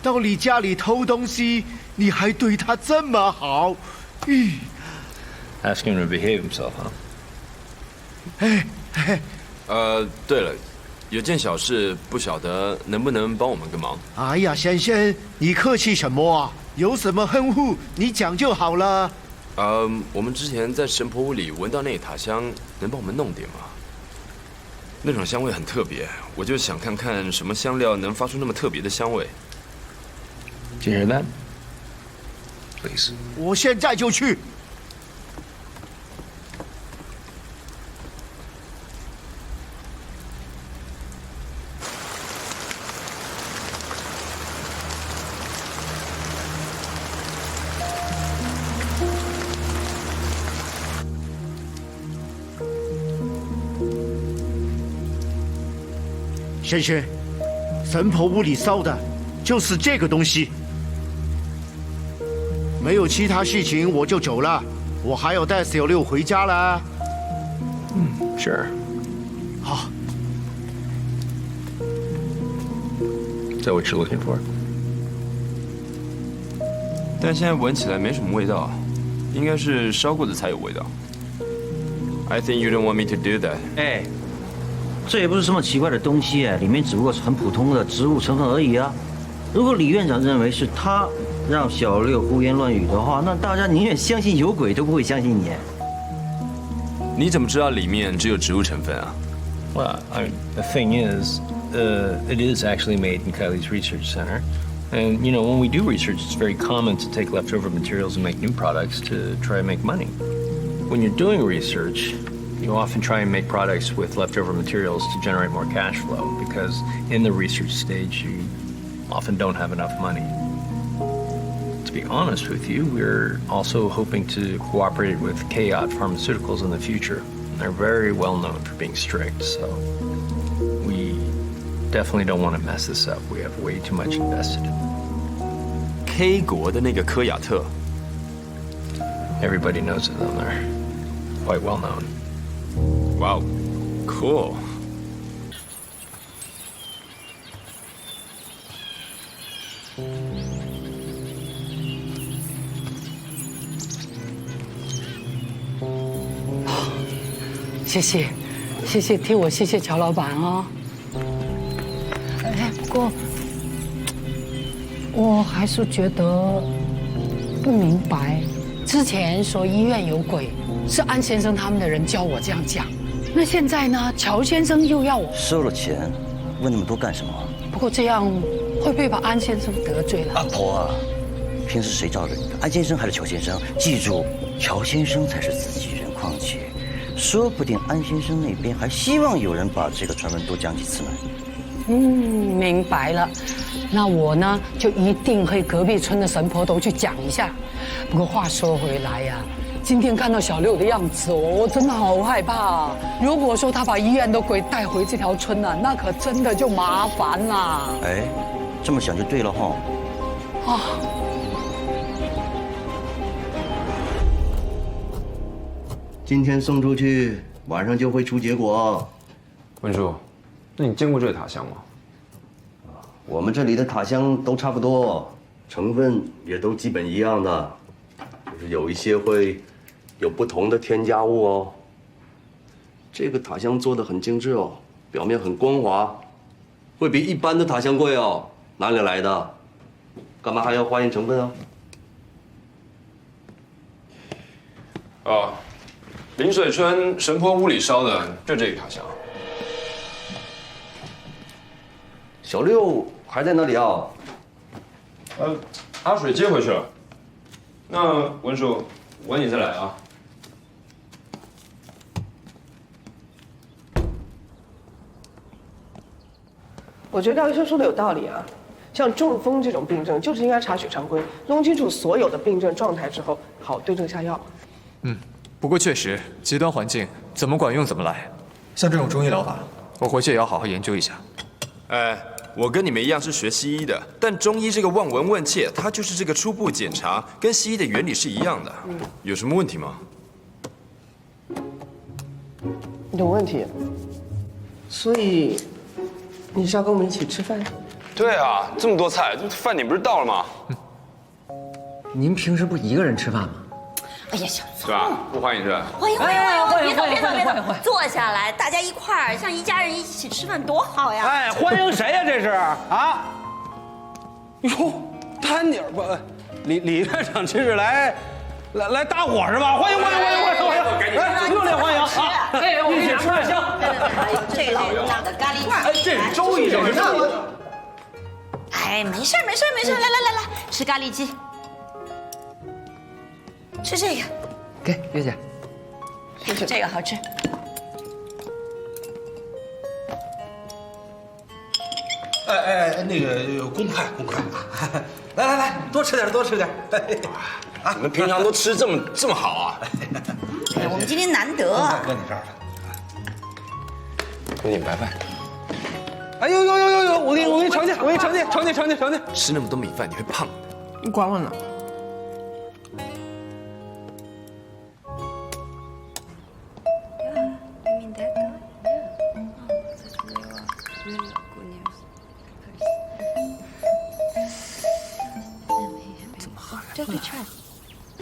C: 到你家里偷东西，你还对他这么好，咦
N: ？Ask him to behave himself, huh?
C: 哎，
P: 对了，有件小事，不晓得能不能帮我们个忙？
C: 哎呀，先生，你客气什么啊？有什么吩咐你讲就好了。
P: 我们之前在神婆屋里闻到那塔香，能帮我们弄点吗？那种香味很特别，我就想看看什么香料能发出那么特别的香味。
N: Did you hear that? Please.
C: 我现在就去。先生，神婆屋里烧的就是这个东西。没有其他事情，我就走了。我还要带小六回家了。
N: Sure.
C: 好。
N: Is that what you're looking for?
P: 但现在闻起来没什么味道，应该是烧过的才有味道。I think you don't want me to do that.
S: 哎，这也不是什么奇怪的东西哎，里面只不过是很普通的植物成分而已啊。如果李院长认为是他让小六胡言乱语的话，那大家宁愿相信有鬼都不会相信你。
P: 你怎么知道里面只有植物成分啊？
N: Well, I mean, the thing is, it is actually made in Kylie's research center. And, you know, when we do research, it's very common to take leftover materials and make new products to try and make money. When you're doing research, you often try and make products with leftover materials to generate more cash flow because in the research stage, you often don't have enough money. To be honest with you, we're also hoping to cooperate with Kayot Pharmaceuticals in the future. They're very well known for being strict, so we definitely don't want to mess this up. We have way too much invested in it.
P: K 国的那个科雅特
N: Everybody knows of them. They're quite well known.
P: Wow, cool.
R: 谢谢，谢谢，替我谢谢乔老板哦。哎，不过我还是觉得不明白，之前说医院有鬼，是安先生他们的人教我这样讲。那现在呢，乔先生又要我
S: 收了钱，问那么多干什么？
R: 不过这样会不会把安先生得罪了？
S: 阿婆啊，平时谁罩着你的？安先生还是乔先生？记住，乔先生才是自己人。况且，说不定安先生那边还希望有人把这个传闻多讲几次呢。
R: 明白了。那我呢，就一定会隔壁村的神婆都去讲一下。不过话说回来呀，今天看到小六的样子，我真的好害怕。如果说他把医院的鬼带回这条村了，那可真的就麻烦了。
S: 哎，这么想就对了哈。
R: 啊。
M: 今天送出去，晚上就会出结果。
B: 文叔，那你见过这个塔香吗？
M: 我们这里的塔香都差不多，成分也都基本一样的，就是有一些会有不同的添加物哦。这个塔香做的很精致哦，表面很光滑，会比一般的塔香贵哦。哪里来的？干嘛还要化验成分啊？
B: 哦。临水村神婆屋里烧的就这个塔香。
M: 小六还在那里啊？
B: 阿水接回去了。那文叔，晚点再来啊。
A: 我觉得廖医生说的有道理啊，像中风这种病症，就是应该查血常规，弄清楚所有的病症状态之后，好对症下药。
J: 不过确实，极端环境怎么管用怎么来。像这种中医疗法，我回去也要好好研究一下。
P: 我跟你们一样是学西医的，但中医这个望闻问切，它就是这个初步检查，跟西医的原理是一样的。有什么问题吗？
A: 有问题。所以你是要跟我们一起吃饭？
B: 对啊，这么多菜，饭点不是到了吗？
E: 您平时不一个人吃饭吗？
T: 哎呀，小
B: 是吧？不欢迎是吧？
T: 欢迎欢迎欢迎！别走，坐下来，大家一块儿像一家人一起吃饭多好呀！
H: 哎，欢迎谁呀？这是啊？哟，丹尼尔不，李院长这是来搭伙是吧？欢迎！来，热烈欢迎啊！哎，一起吃饭香。
T: 这个老大的咖喱块，
H: 哎，这是周医生。
T: 哎，没事，来，吃咖喱鸡。吃这个，
E: 给月姐，
T: 这个好吃。
H: 哎，那个公筷，来，多吃点。
P: 你们平常都吃这么好啊？
T: 我们今天难得。
H: 搁你这儿了。
B: 给你们白饭。
H: 哎呦，我给你盛去。
P: 吃那么多米饭你会胖的。
A: 你管我呢？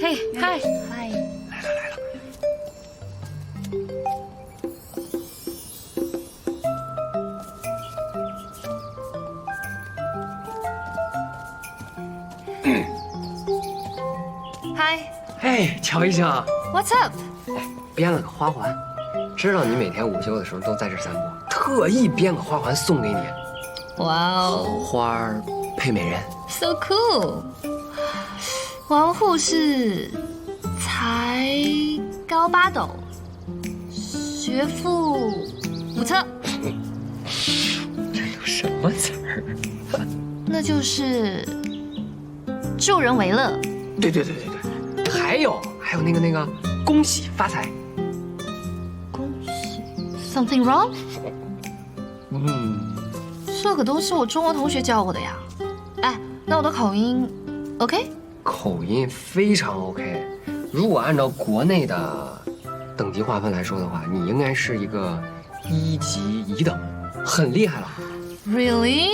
G: 嘿，嗨，
H: 来了。
G: 嗨，
E: 嘿，乔医生
G: ，What's up？
E: 编了个花环，知道你每天午休的时候都在这散步，特意编个花环送给你。
G: 哇哦，
E: 好花配美人
G: ，so cool。王护士才高8斗，学富5册。
E: 这有什么词儿？
G: 那就是助人为乐。
E: 对，还有那个恭喜发财。
G: 恭喜 ？Something wrong？ 这个都是我中国同学教我的呀。哎，那我的口音 OK？
E: 口音非常 OK。如果按照国内的等级划分来说的话，你应该是一个1级乙等，很厉害了。
G: Really？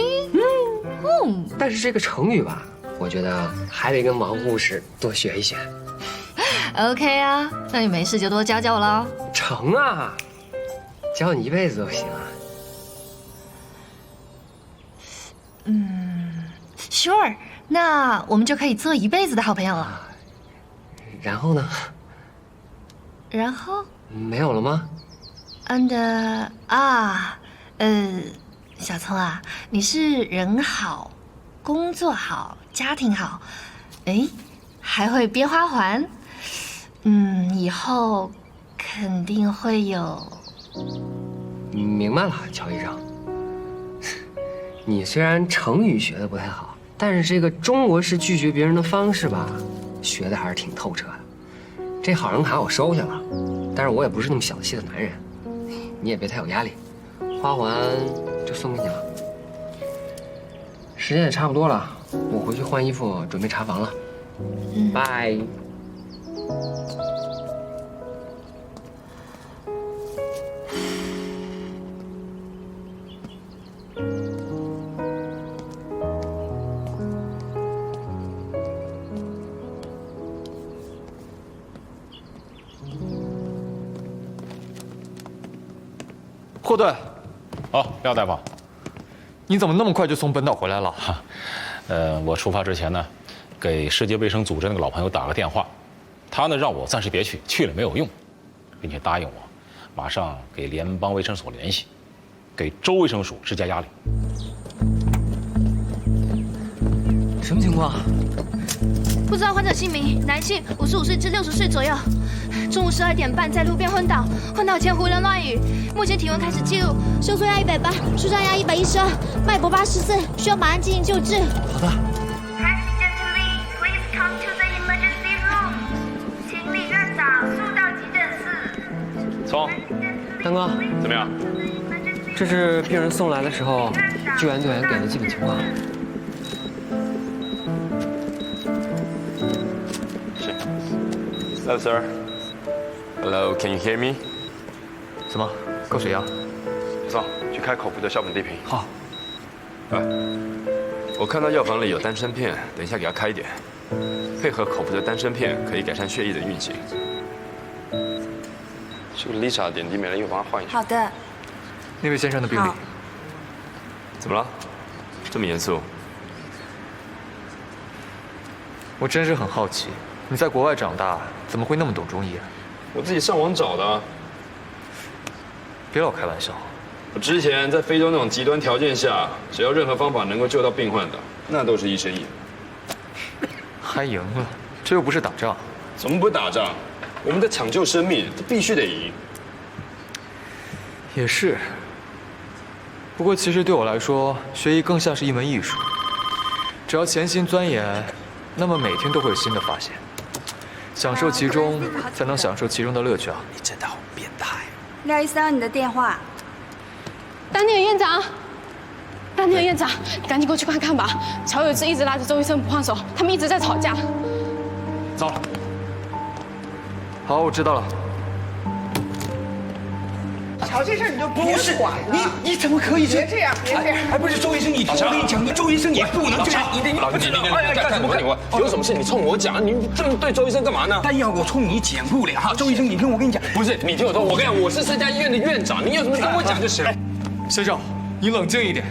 E: 但是这个成语吧，我觉得还得跟王护士多学一学。
G: OK 啊，那你没事就多教教我喽。
E: 成啊，教你一辈子都行啊。
G: Sure， 那我们就可以做一辈子的好朋友了。
E: 然后呢？
G: 然后
E: 没有了吗？
G: 小聪啊，你是人好，工作好，家庭好，哎，还会编花环，以后肯定会有。
E: 明白了，乔医生。你虽然成语学的不太好，但是这个中国式拒绝别人的方式吧，学的还是挺透彻的。这好人卡我收下了，但是我也不是那么小气的男人，你也别太有压力。花环就送给你了。时间也差不多了，我回去换衣服，准备查房了。拜。
J: 霍顿，
L: 哦，廖大夫，
J: 你怎么那么快就从本岛回来了？
L: 我出发之前呢，给世界卫生组织那个老朋友打个电话，他呢让我暂时别去，去了没有用，并且答应我，马上给联邦卫生所联系，给州卫生署施加压力。
E: 什么情况？
G: 不知道患者姓名，男性，55岁至60岁左右。中午12点半在路边昏倒，昏倒前胡言乱语。目前体温开始记录，胸酸压180，舒张压112，脉搏84，需要马上进行救治。
E: 好的。
D: 请李院长速到急诊室。
L: 聪，
E: 丹哥，
L: 怎么样？
E: 这是病人送来的时候，救援队员给的基本情况。
P: Hello, sir. Hello, can you hear me?
J: 怎么，高血压？
B: 走，去开口服的硝苯地平。
J: 好。
B: 来，我看到药房里有丹参片，等一下给他开一点，配合口服的丹参片可以改善血液的运行。这个 Lisa 点滴没了，一会儿帮她换一下。
D: 好的。
J: 那位先生的病历。
B: 怎么了？这么严肃？
J: 我真是很好奇，你在国外长大，怎么会那么懂中医啊？
B: 我自己上网找的。
J: 别老开玩笑。
B: 我之前在非洲那种极端条件下，只要任何方法能够救到病患的，那都是一生一。
J: 还赢了？这又不是打仗。
B: 怎么不打仗？我们在抢救生命，这必须得赢。
J: 也是。不过其实对我来说，学医更像是一门艺术。只要潜心钻研，那么每天都会有新的发现。享受其中，才能享受其中的乐趣啊！
I: 你真的好变态。
D: 廖医生，你的电话。
U: 丹尼尔院长，丹尼尔院长，你赶紧过去看看吧。乔有志一直拉着周医生不放手，他们一直在吵架。
J: 糟了。好，我知道了。
A: 乔先生，你就别管了。
I: 你怎么可以
A: 别这样，别这样！
I: 还不是周医生，我跟你讲，周医生也不能这样。
B: 你干什么？你有什么事你冲我讲，你这么对周医生干嘛呢？
I: 但要我冲你讲不了哈，周医生，你听我跟你讲，
B: 不是你听我说，我跟你讲，我是这家医院的院长，你有什么跟我讲就行了。
J: 先生，你冷静一点，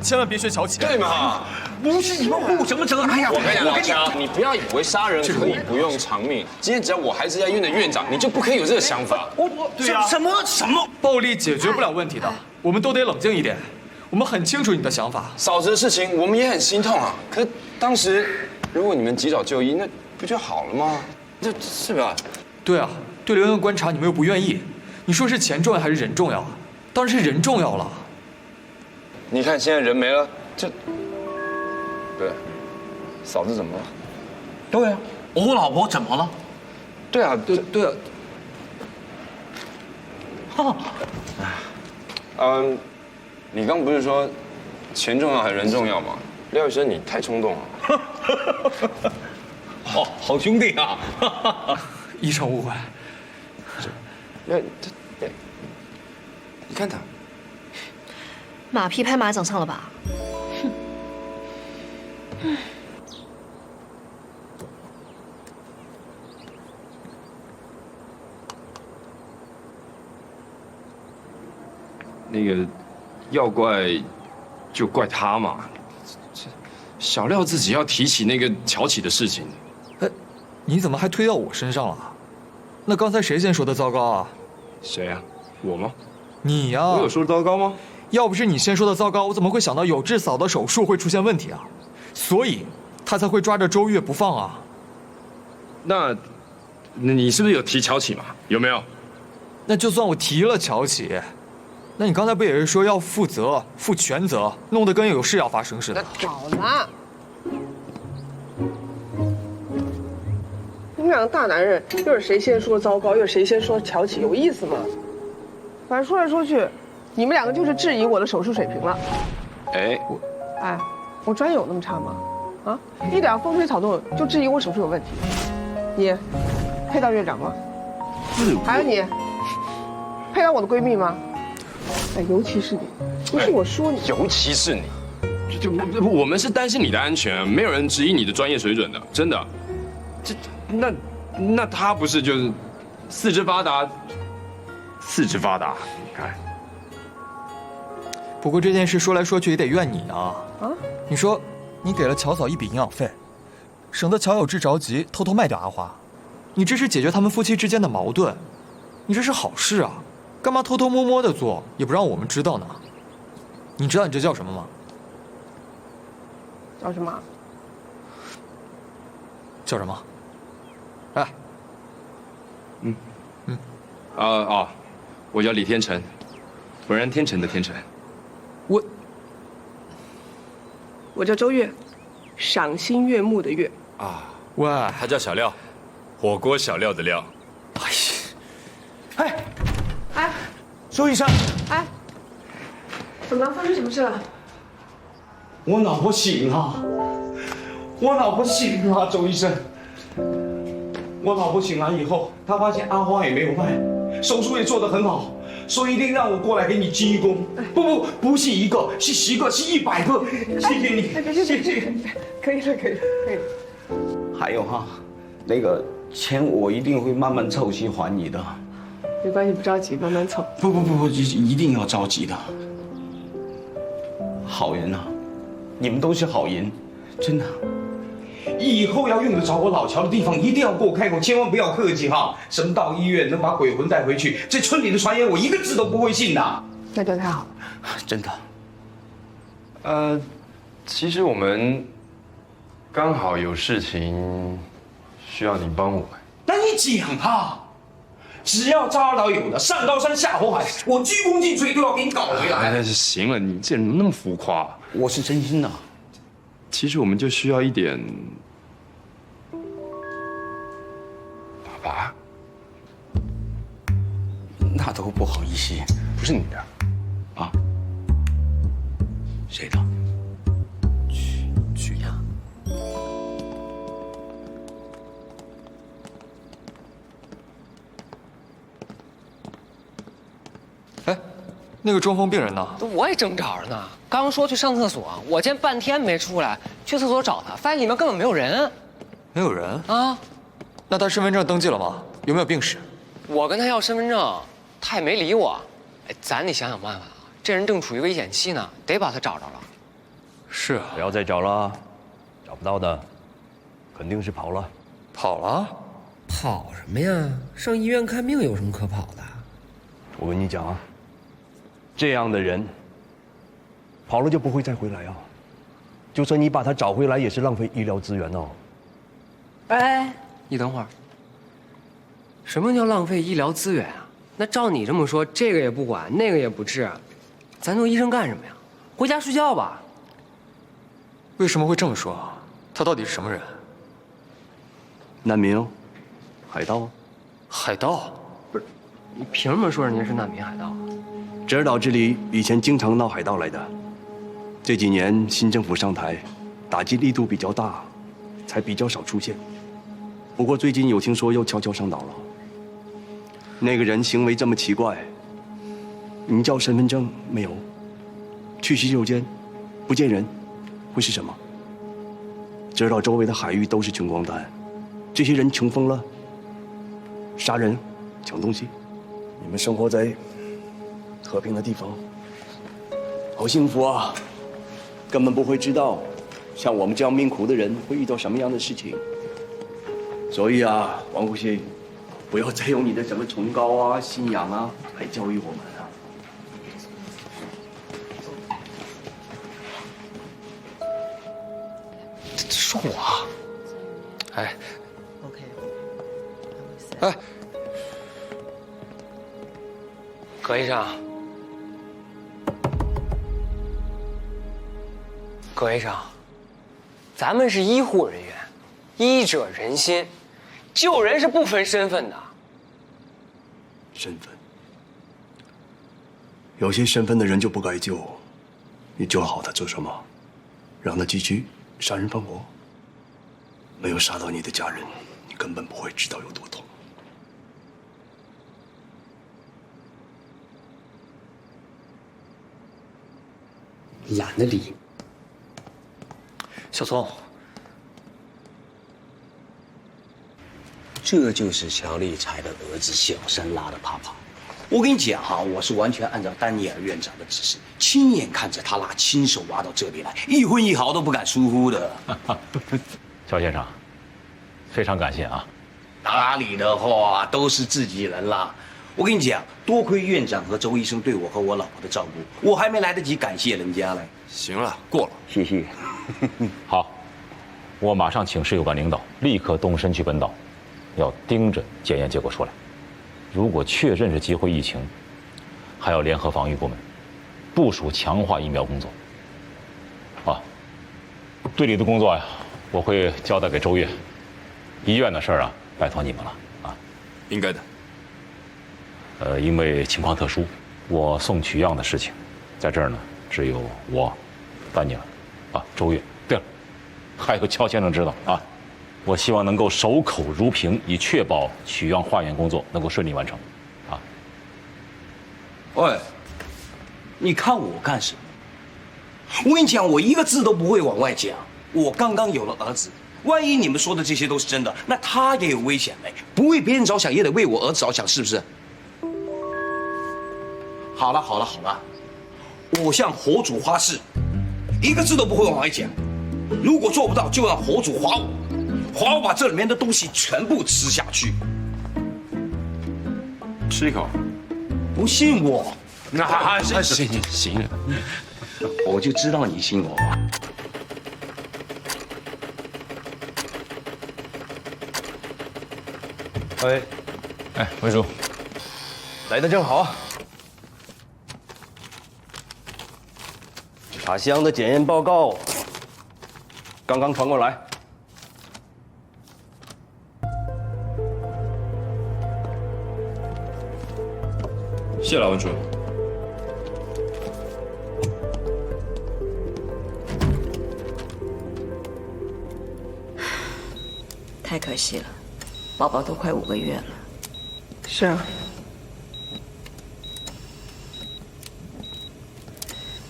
J: 千万别学乔起。
B: 对嘛？
I: 不是你们护什么责？哎呀，
B: 我跟你讲，你不要以为杀人可以不用偿命。今天只要我还是这家医院的院长，你就不可以有这个想法。
J: 对啊，什么暴力解决不了问题的，我们都得冷静一点。我们很清楚你的想法。
B: 嫂子的事情我们也很心痛啊，可是当时如果你们及早就医，那不就好了吗？这是吧？
J: 对啊，对留院观察你们又不愿意，你说是钱重要还是人重要啊？当然是人重要了。
B: 你看现在人没了，这。对，嫂子怎么了？
I: 对啊，我老婆怎么了？
B: 对啊，对啊。你刚不是说钱重要还是人重要吗？廖医生，你太冲动了。
I: 哦，好兄弟啊！
J: 一场误会。
B: 你看他，
G: 马屁拍马掌上了吧？
B: 那个要怪就怪他嘛，这小廖自己要提起那个乔起的事情。
J: 你怎么还推到我身上了？那刚才谁先说的糟糕啊？
B: 谁啊？我吗？
J: 你呀。
B: 我有说糟糕吗？
J: 要不是你先说的糟糕，我怎么会想到有志嫂的手术会出现问题啊？所以，他才会抓着周月不放啊。
B: 那你是不是有提乔启嘛？有没有？
J: 那就算我提了乔启，那你刚才不也是说要负责、负全责，弄得跟有事要发生似的？
A: 好了，你们两个大男人，又是谁先说糟糕，又是谁先说乔启，有意思吗？反正说来说去，你们两个就是质疑我的手术水平了。
B: 哎，
A: 我专业有那么差吗？啊，一点风吹草动就质疑我手术有问题，你配当院长吗？还有你，配当我的闺蜜吗？哎，尤其是你，不是我说你，
B: 尤其是你，就我们是担心你的安全，没有人质疑你的专业水准的，真的。那他不是就是四肢发达，你看。
J: 不过这件事说来说去也得怨你啊！
A: 啊，
J: 你说你给了乔嫂一笔营养费，省得乔有志着急偷偷卖掉阿花，你这是解决他们夫妻之间的矛盾，你这是好事啊，干嘛偷偷摸摸的做，也不让我们知道呢？你知道你这叫什么吗？
A: 叫什么？
J: 叫什么？哎，
B: 我叫李天成，浑然天成的天成。
A: 我叫周月，赏心悦目的悦。
B: 啊，
J: 喂，
B: 他叫小廖，火锅小廖的廖。
A: 哎，
I: 周医生，
A: 哎，怎么了？发生什么事了？
I: 我老婆醒了，周医生。我老婆醒来以后，她发现阿花也没有卖，手术也做得很好，所以一定让我过来给你鞠躬。不是一个，是10个，是100个。谢谢你，谢谢。
A: 可以了。
I: 还有哈，那个钱我一定会慢慢凑齐还你的。
A: 没关系，不着急，慢慢凑。
I: 不，一定要着急的。好人啊，你们都是好人，真的。以后要用得着我老乔的地方，一定要给我开口，千万不要客气哈。什么到医院能把鬼魂带回去，这村里的传言我一个字都不会信的。
A: 那就太好了，
I: 真的。
B: 其实我们刚好有事情需要你帮我。
I: 那你讲啊，只要扎导有的，上刀山下火海，我鞠躬尽瘁都要给你搞回来。
B: 行了，你这人怎么那么浮夸？
I: 我是真心的。
B: 其实我们就需要一点爸爸。
I: 那都不好意思，
B: 不是你的
I: 啊？谁的？
B: 曲亚。
J: 哎，那个中风病人呢？
E: 我也正找着呢，刚说去上厕所，我见半天没出来，去厕所找他，发现里面根本没有人。
J: 没有人
E: 啊？
J: 那他身份证登记了吗？有没有病史？
E: 我跟他要身份证，他也没理我。哎，咱得想想办法啊！这人正处于危险期呢，得把他找着了。
J: 是啊，
M: 不要再找了，找不到的，肯定是跑了。
J: 跑了？
E: 跑什么呀？上医院看病有什么可跑的？
M: 我跟你讲啊，这样的人跑了就不会再回来啊！就算你把他找回来，也是浪费医疗资源哦。
E: 哎，你等会儿。什么叫浪费医疗资源啊？那照你这么说，这个也不管，那个也不治，咱做医生干什么呀？回家睡觉吧。
J: 为什么会这么说？他到底是什么人？
M: 难民哦，海盗。
J: 海盗？
E: 不是，你凭什么说人家是难民海盗啊？
M: 折岛这里以前经常闹海盗来的，这几年新政府上台，打击力度比较大，才比较少出现。不过最近有听说又悄悄上岛了。那个人行为这么奇怪，你叫身份证没有？去洗手间不见人，会是什么？折岛周围的海域都是穷光蛋，这些人穷疯了，杀人、抢东西。你们生活在和平的地方，好幸福啊！根本不会知道，像我们这样命苦的人会遇到什么样的事情。所以啊，王福星，不要再用你的什么崇高啊、信仰啊来教育我们啊。
E: 说我啊，哎哎，葛医生，葛医生，咱们是医护人员，医者仁心，救人是不分身份的。
M: 身份，有些身份的人就不该救，你救好他做什么？让他继续杀人放火？没有杀到你的家人，你根本不会知道有多痛。
E: 懒得理。
I: 小聪，这就是乔立才的儿子小山拉的啪啪。我跟你讲哈，我是完全按照丹尼尔院长的指示，亲眼看着他拉亲手挖到这里来，一分一毫都不敢疏忽的。
L: 乔先生，非常感谢啊。
I: 哪里的话，都是自己人啦。我跟你讲，多亏院长和周医生对我和我老婆的照顾，我还没来得及感谢人家嘞。
B: 行了，过了，
I: 谢谢。
L: 好，我马上请市有关领导立刻动身去本岛，要盯着检验结果出来。如果确认是机会疫情，还要联合防御部门部署强化疫苗工作。啊，队里的工作呀，我会交代给周越。医院的事儿啊，拜托你们了啊。
B: 应该的。
L: 因为情况特殊，我送取样的事情，在这儿呢，只有我、丹尼尔，啊，周越。对了，还有乔先生知道啊。我希望能够守口如瓶，以确保取样化验工作能够顺利完成，啊。
I: 喂，你看我干什么？我跟你讲，我一个字都不会往外讲。我刚刚有了儿子，万一你们说的这些都是真的，那他也有危险嘞。不为别人着想，也得为我儿子着想，是不是？好了好了好了，我向火主发誓，一个字都不会往外讲。如果做不到，就让火主划我。划我把这里面的东西全部吃下去，
B: 吃一口。
I: 不信我？
B: 那行，
I: 我就知道你信我嘛。
M: 喂，
B: 哎，魏叔，
M: 来的正好。茶香的检验报告刚刚传过来。
B: 谢了，文叔。
T: 太可惜了，宝宝都快5个月了。
A: 是啊。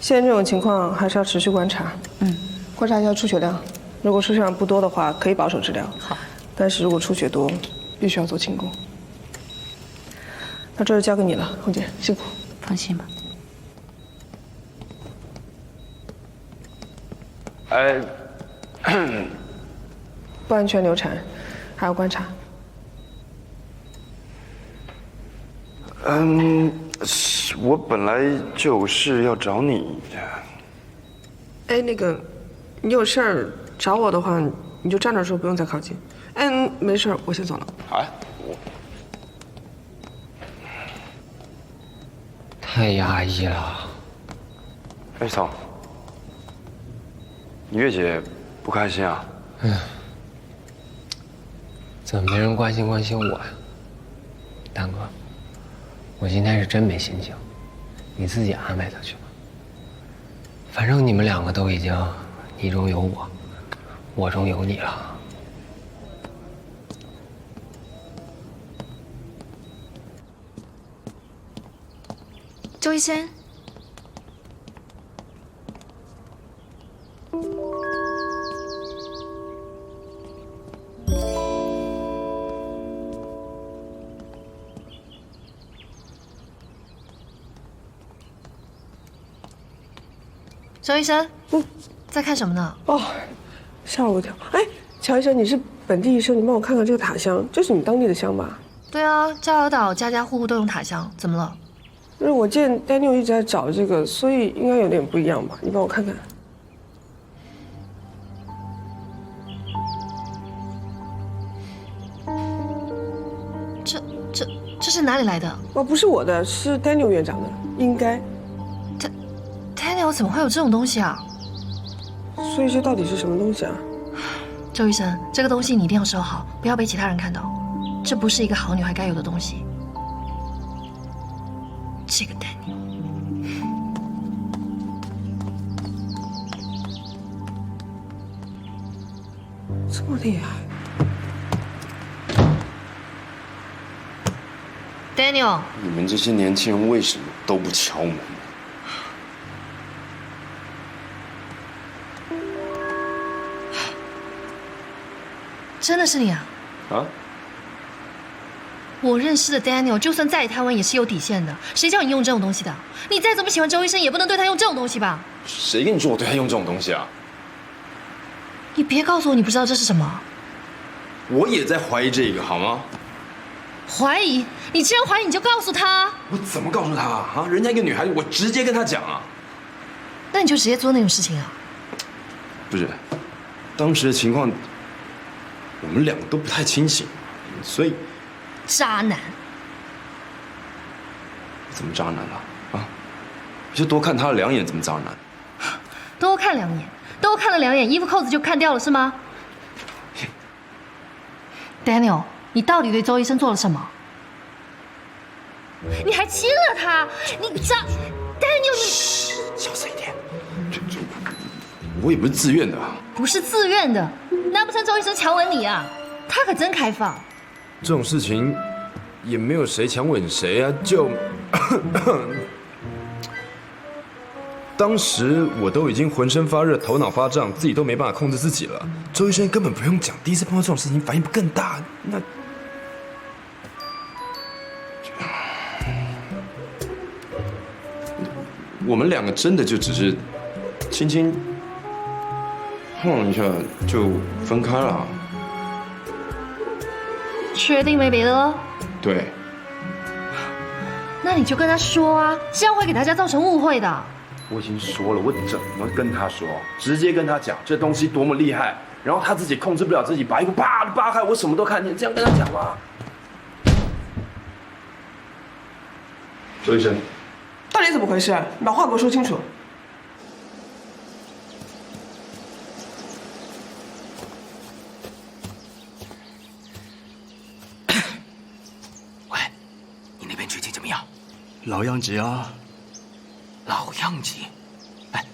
A: 现在这种情况还是要持续观察。观察一下出血量，如果出血量不多的话，可以保守治疗。
T: 好。
A: 但是如果出血多，必须要做清宫。那这就交给你了，红姐，辛苦。
T: 放心吧。
A: 不安全流产，还要观察。
B: 我本来就有事要找你。
A: 哎，那个，你有事儿找我的话，你就站那说，不用再靠近。没事，我先走了。
B: 好。
E: 太压抑了。
B: 哎，嫂，你月姐不开心啊？
E: 怎么没人关心关心我呀？丹哥，我今天是真没心情，你自己安慰她去吧。反正你们两个都已经你中有我，我中有你了。
G: 周医生，周医生，在看什么呢？
A: 哦，吓我一跳。哎，乔医生，你是本地医生，你帮我看看这个塔香，这是你当地的香吧？
G: 对啊，交流岛家家户户都用塔香，怎么了？
A: 因为我见 Daniel 一直在找这个，所以应该有点不一样吧？你帮我看看。
G: 这是哪里来的？
A: 哦，不是我的，是 Daniel 院长的，应该。
G: Daniel 怎么会有这种东西啊？
A: 所以这到底是什么东西啊？
G: 周医生，这个东西你一定要收好，不要被其他人看到。这不是一个好女孩该有的东西。这个 Daniel，
A: 这么厉害。
G: Daniel，
B: 你们这些年轻人为什么都不敲门？
G: 真的是你啊？
B: 啊？
G: 我认识的 Daniel， 就算再贪玩也是有底线的。谁叫你用这种东西的？你再怎么喜欢周医生，也不能对他用这种东西吧？
B: 谁跟你说我对他用这种东西啊？
G: 你别告诉我你不知道这是什么。
B: 我也在怀疑这个，好吗？
G: 怀疑？你既然怀疑，你就告诉他。
B: 我怎么告诉他啊？人家一个女孩子，我直接跟她讲啊。
G: 那你就直接做那种事情啊？
B: 不是，当时的情况，我们两个都不太清醒，所以。
G: 渣男？
B: 怎么渣男了啊？你就多看他2眼，怎么渣男？
G: 多看2眼，多看了2眼，衣服扣子就看掉了是吗？Daniel， 你到底对周医生做了什么？你还亲了他，你渣 ！Daniel，
B: 你小声一点。我也不是自愿的。
G: 不是自愿的，难不成周医生强吻你啊？他可真开放。
B: 这种事情也没有谁强吻谁啊，就当时我都已经浑身发热、头脑发胀，自己都没办法控制自己了。周医生根本不用讲，第一次碰到这种事情反应更大。那我们两个真的就只是轻轻碰一下就分开了。
G: 确定没别的了？
B: 对。
G: 那你就跟他说啊，这样会给大家造成误会的。
M: 我已经说了，我怎么跟他说？直接跟他讲这东西多么厉害，然后他自己控制不了自己，把衣服啪的扒开，我什么都看见，这样跟他讲吧。周医生，
A: 到底怎么回事？你把话给我说清楚。
I: 老样子啊，
F: 老样子。哎，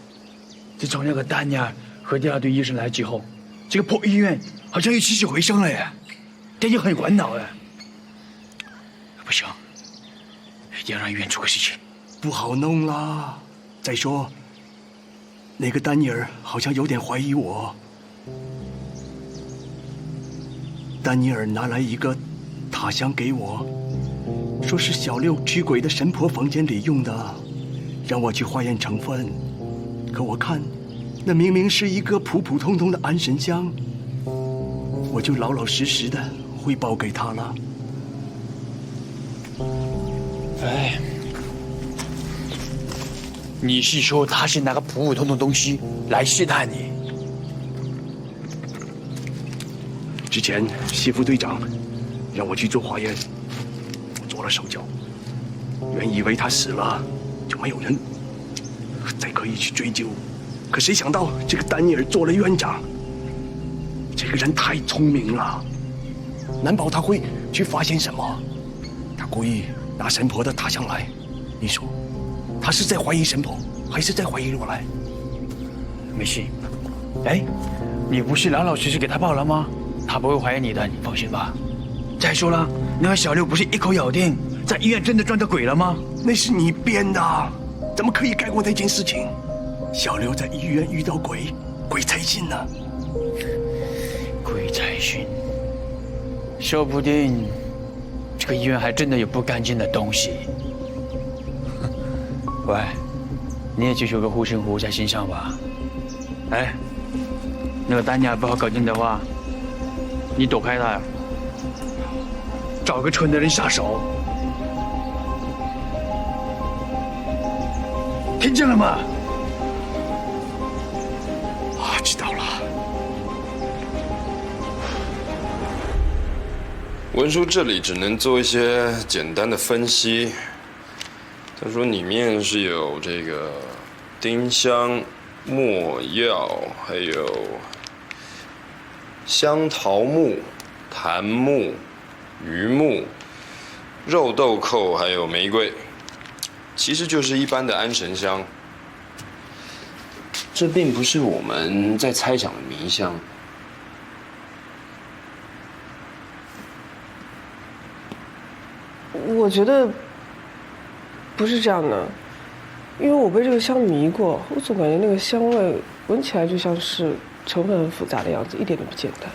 F: 自从那个丹尼尔和第2队医生来之后，这个破医院好像又起死回生了耶，这就很烦恼哎。不行，一定要让医院出个事情，
I: 不好弄啦。再说，那个丹尼尔好像有点怀疑我。丹尼尔拿来一个塔香给我。说是小6驱鬼的神婆房间里用的，让我去化验成分。可我看，那明明是一个普普通通的安神香，我就老老实实的汇报给他了。
F: 哎，你是说他是拿个普普通通东西来试探你？
I: 之前谢副队长让我去做化验。做了手脚，原以为他死了就没有人再可以去追究，可谁想到这个丹尼尔做了院长，这个人太聪明了，难保他会去发现什么。他故意拿神婆的塔香来，你说他是在怀疑神婆，还是在怀疑我来？
F: 没事。哎，你不是老老实实给他报了吗？他不会怀疑你的，你放心吧。再说了，那个小6不是一口咬定在医院真的撞到鬼了吗？
I: 那是你编的，怎么可以盖过那件事情？小6在医院遇到鬼，鬼才信呢。
F: 鬼才信，说不定这个医院还真的有不干净的东西。喂，你也记住个护身符在身上吧。哎，那个丹尼尔不好搞定的话，你躲开他呀，找个蠢的人下手，听见了吗？啊，知道了。
B: 文书这里只能做一些简单的分析。他说里面是有这个丁香、没药，还有香桃木、檀木、榆木、肉豆蔻，还有玫瑰，其实就是一般的安神香。这并不是我们在猜想的迷香。
A: 我觉得不是这样的，因为我被这个香迷过，我总感觉那个香味闻起来就像是成分很复杂的样子，一点都不简单。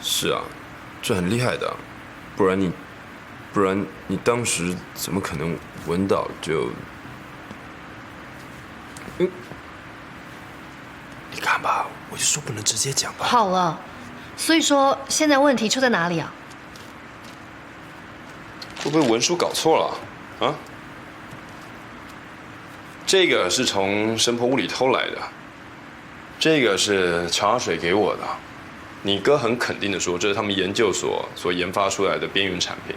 B: 是啊，这很厉害的，不然你当时怎么可能闻到就？你看吧，我就说不能直接讲吧。
G: 好了，所以说现在问题出在哪里啊？
B: 会不会文书搞错了啊？这个是从神婆屋里偷来的，这个是乔阿水给我的。你哥很肯定的说，这是他们研究所所研发出来的边缘产品。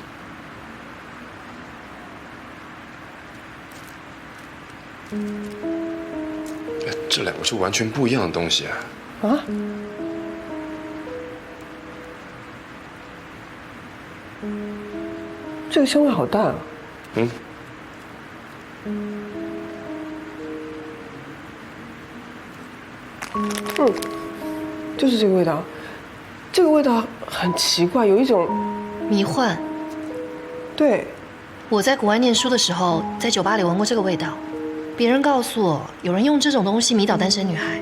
B: 这两个是完全不一样的东西啊！
A: 啊？这个香味好淡啊！就是这个味道，这个味道很奇怪，有一种
G: 迷幻。
A: 对，
G: 我在国外念书的时候，在酒吧里闻过这个味道，别人告诉我，有人用这种东西迷倒单身女孩，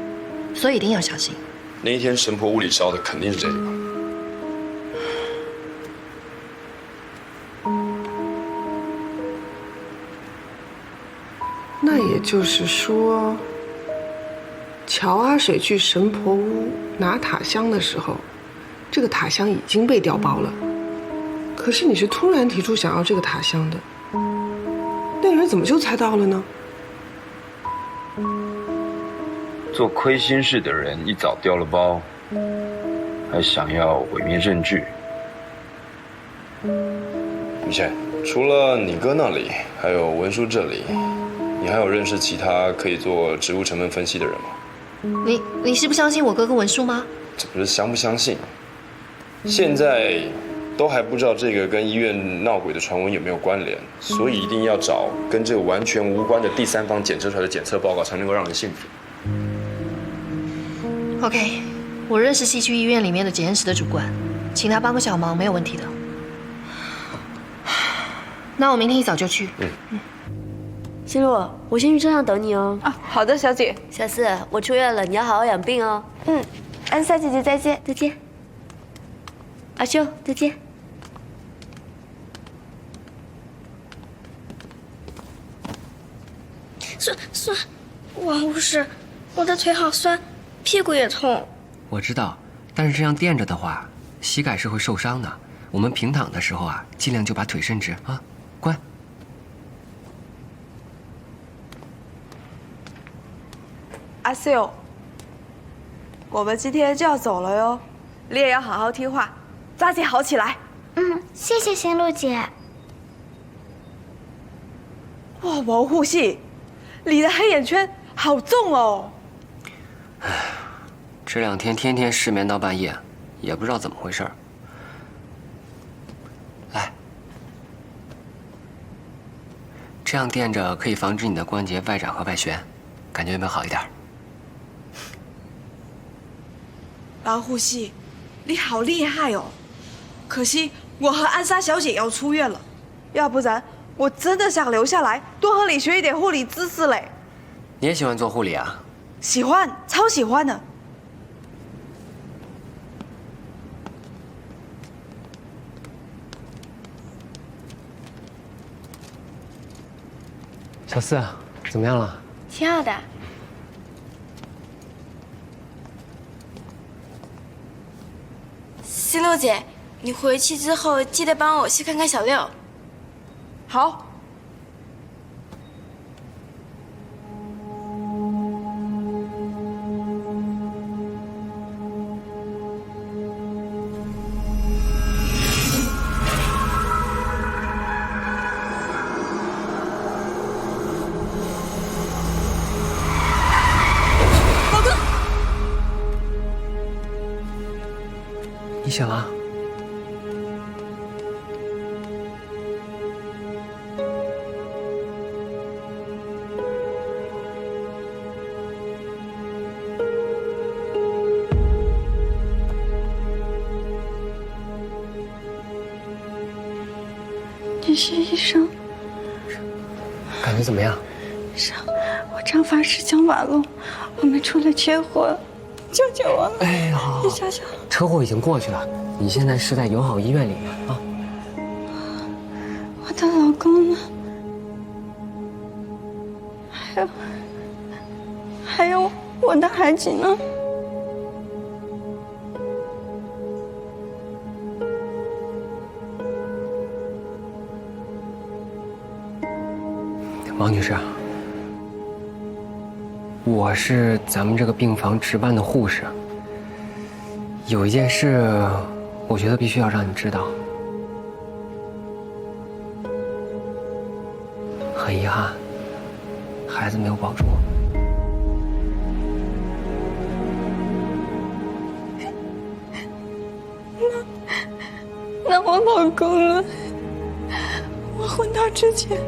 G: 所以一定要小心。
B: 那一天神婆屋里烧的肯定是这个。
A: 那也就是说，乔阿水去神婆屋拿塔香的时候，这个塔香已经被调包了。可是你是突然提出想要这个塔香的，那个人怎么就猜到了呢？
B: 做亏心事的人一早调了包，还想要毁灭证据。米倩，除了你哥那里，还有文书这里，你还有认识其他可以做植物成分分析的人吗？
G: 你是不相信我哥跟文书吗？
B: 这不是相不相信，现在都还不知道这个跟医院闹鬼的传闻有没有关联，所以一定要找跟这个完全无关的第三方检测出来的检测报告，才能够让人信服。
G: OK， 我认识西区医院里面的检验室的主管，请他帮个小忙没有问题的。那我明天一早就去。
D: 心如，我先去车上等你哦。
U: 啊，好的，小姐。
D: 小四，我出院了，你要好好养病哦。
U: 安莎姐姐再见。
D: 再见。阿秀，再见。
U: 酸，王护士，我的腿好酸，屁股也痛。
E: 我知道，但是这样垫着的话，膝盖是会受伤的。我们平躺的时候啊，尽量就把腿伸直啊，乖。
U: 阿秀，我们今天就要走了哟，你也要好好听话，抓紧好起来。
D: 谢谢心如姐。
U: 哇，王护士，你的黑眼圈好重哦。
E: 这2天天天失眠到半夜，也不知道怎么回事。来，这样垫着可以防止你的关节外展和外旋，感觉有没有好一点？
U: 王护士，你好厉害哦！可惜我和安莎小姐要出院了，要不然我真的想留下来多和你学一点护理知识嘞。
E: 你也喜欢做护理啊？
U: 喜欢，超喜欢的。
E: 小四，怎么样了？
U: 挺好的。
D: 金六姐，你回去之后记得帮我去看看小六。
U: 好。
E: 你醒了？
D: 你是医生？
E: 感觉怎么样？
D: 是，我长发时讲完了，我们出了车祸，救救我！
E: 哎，好，
D: 你想想，
E: 车祸已经过去了，你现在是在友好医院里面啊。
D: 我的老公呢？还有我的孩子呢？
E: 王女士，我是咱们这个病房值班的护士。有一件事，我觉得必须要让你知道。很遗憾，孩子没有保住。
D: 那我老公呢？我昏倒之前，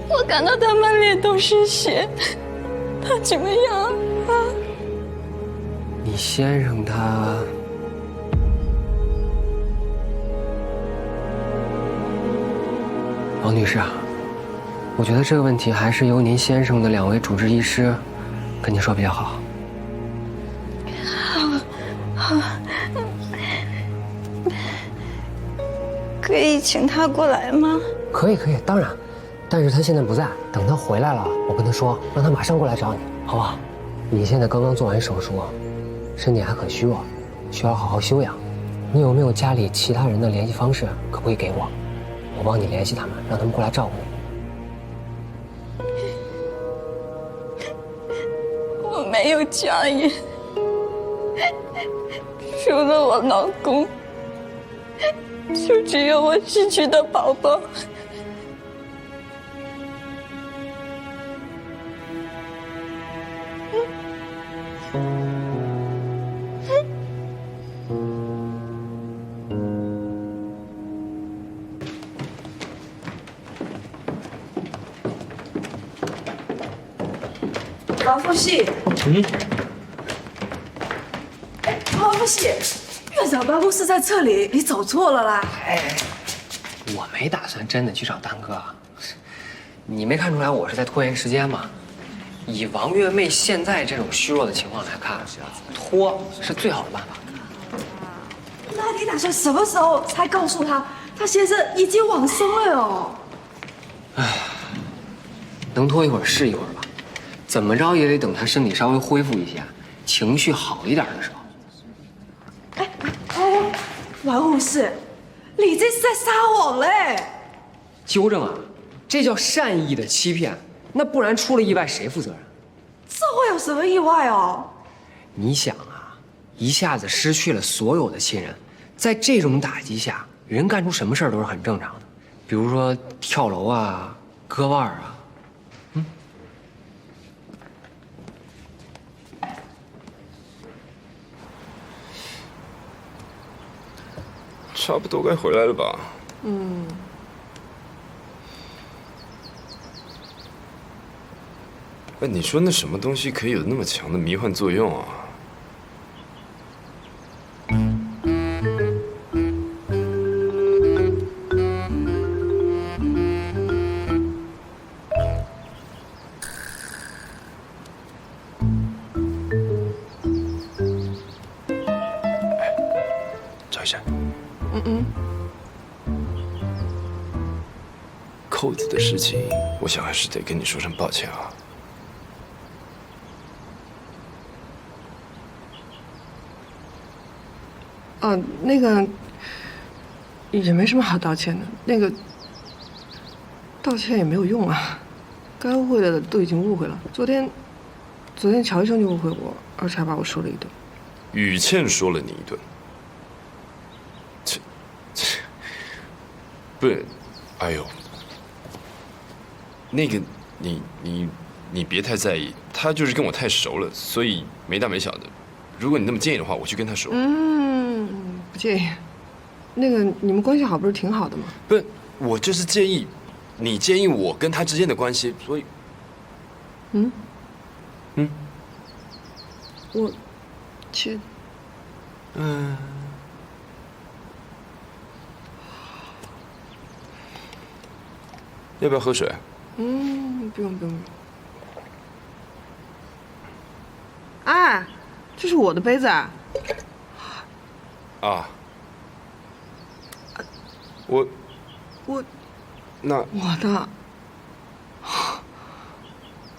D: 我感到他满脸都是血，他怎么样啊？
E: 你先生他……王女士啊，我觉得这个问题还是由您先生的2位主治医师跟您说比较好。
D: 好，可以请他过来吗？
E: 可以，当然。但是他现在不在，等他回来了，我跟他说，让他马上过来找你，好不好？你现在刚刚做完手术，身体还很虚弱，需要好好休养。你有没有家里其他人的联系方式？可不可以给我？我帮你联系他们，让他们过来照顾你。
D: 我没有家人，除了我老公，就只有我失去的宝宝。
U: 王副系，王副系，院长办公室在这里，你走错了啦。
E: 我没打算真的去找丹哥，你没看出来我是在拖延时间吗？以王月妹现在这种虚弱的情况来看，拖是最好的办法。
U: 那你打算什么时候才告诉他，他先生已经往生了哦？
E: 能拖一会儿是一会儿吧，怎么着也得等他身体稍微恢复一些，情绪好一点的时候。
U: 王护士，你这是在撒谎嘞！
E: 纠正啊，这叫善意的欺骗，那不然出了意外谁负责任？
U: 这会有什么意外哦？
E: 你想啊，一下子失去了所有的亲人，在这种打击下，人干出什么事儿都是很正常的，比如说跳楼啊、割腕啊。
P: 差不多该回来了吧？哎，你说那什么东西可以有那么强的迷幻作用啊？
B: 赵医生，扣子的事情，我想还是得跟你说声抱歉啊。
A: 那个也没什么好道歉的，那个道歉也没有用啊，该误会的都已经误会了。昨天乔医生就误会我，而且还把我说了一顿。
B: 雨倩说了你一顿，不是，哎呦，那个你别太在意，他就是跟我太熟了，所以没大没小的。如果你那么介意的话，我去跟他说。
A: 不介意。那个你们关系好不是挺好的吗？
B: 不是，我就是介意，你介意我跟他之间的关系，所以。
A: 我，
B: 要不要喝水？
A: 不用。哎，这是我的杯子啊！
B: 啊，那
A: 我的，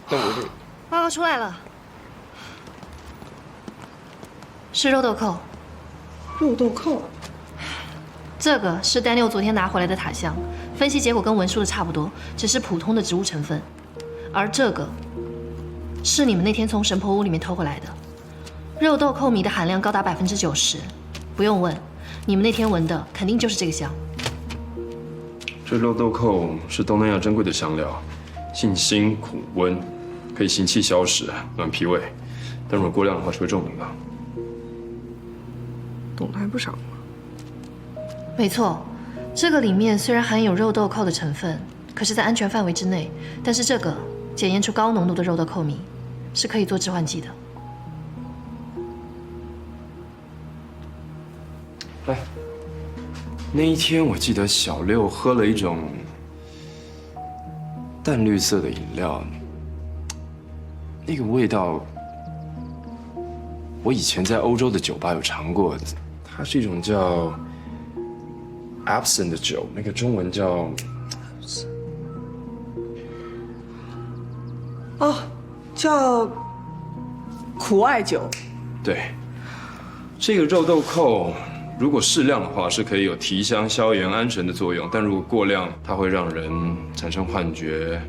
B: 那我就
G: 报告出来了，是肉豆蔻。
A: 肉豆蔻。
G: 这个是 Daniel 昨天拿回来的塔香，分析结果跟文书的差不多，只是普通的植物成分。而这个是你们那天从神婆屋里面偷回来的，肉豆蔻醚的含量高达90%，不用问，你们那天闻的肯定就是这个香。
B: 这肉豆蔻是东南亚珍贵的香料，性辛苦温，可以行气消食、暖脾胃，但如果过量的话是会中毒的。
A: 懂得还不少。
G: 没错，这个里面虽然含有肉豆蔻的成分，可是在安全范围之内。但是这个检验出高浓度的肉豆蔻醚，是可以做致幻剂的。
B: 来，那一天我记得小六喝了一种淡绿色的饮料，那个味道，我以前在欧洲的酒吧有尝过，它是一种叫 absinthe 的酒，那个中文叫
A: 叫苦艾酒。
B: 对，这个肉豆蔻如果适量的话，是可以有提香、消炎、安神的作用，但如果过量，它会让人产生幻觉。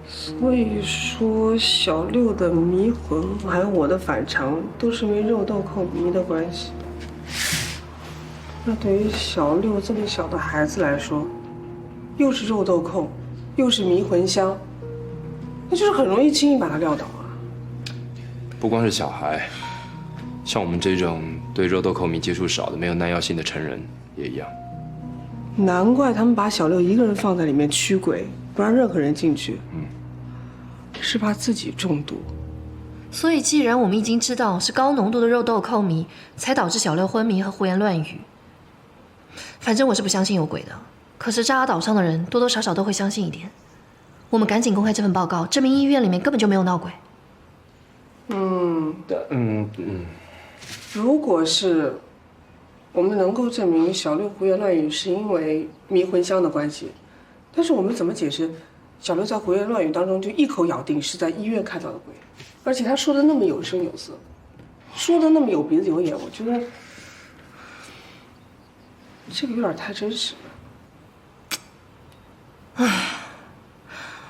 A: 所以说，小六的迷魂还有我的反常，都是因为肉豆蔻醚的关系。那对于小六这么小的孩子来说，又是肉豆蔻，又是迷魂香，那就是很容易轻易把他撂倒啊。
B: 不光是小孩，像我们这种对肉豆蔻醚接触少的、没有耐药性的成人也一样。
A: 难怪他们把小六一个人放在里面驱鬼，不让任何人进去。是怕自己中毒。
G: 所以，既然我们已经知道是高浓度的肉豆蔻醚才导致小六昏迷和胡言乱语，反正我是不相信有鬼的。可是扎尔岛上的人多多少少都会相信一点。我们赶紧公开这份报告，证明医院里面根本就没有闹鬼。
A: 如果是我们能够证明小六胡言乱语是因为迷魂香的关系，但是我们怎么解释小六在胡言乱语当中就一口咬定是在医院看到的鬼，而且他说的那么有声有色，说的那么有鼻子有眼，我觉得这个有点太真实了。
G: 唉，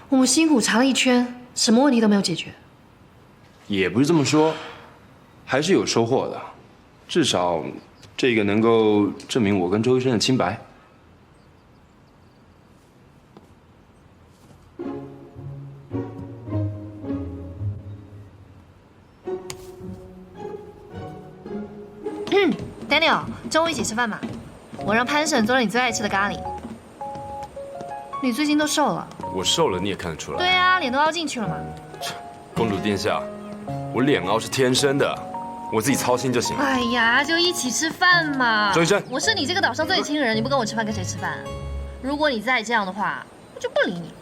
G: 我们辛苦查了一圈，什么问题都没有解决。
B: 也不是这么说，还是有收获的，至少这个能够证明我跟周医生的清白。
G: Daniel， 中午一起吃饭嘛？我让潘婶做了你最爱吃的咖喱。你最近都瘦了。
B: 我瘦了，你也看得出来。
G: 对啊，脸都凹进去了嘛。
B: 公主殿下，我脸凹是天生的，我自己操心就行了。
G: 哎呀，就一起吃饭嘛。
B: 周医生，
G: 我是你这个岛上最亲的人，你不跟我吃饭，跟谁吃饭？如果你再这样的话，我就不理你。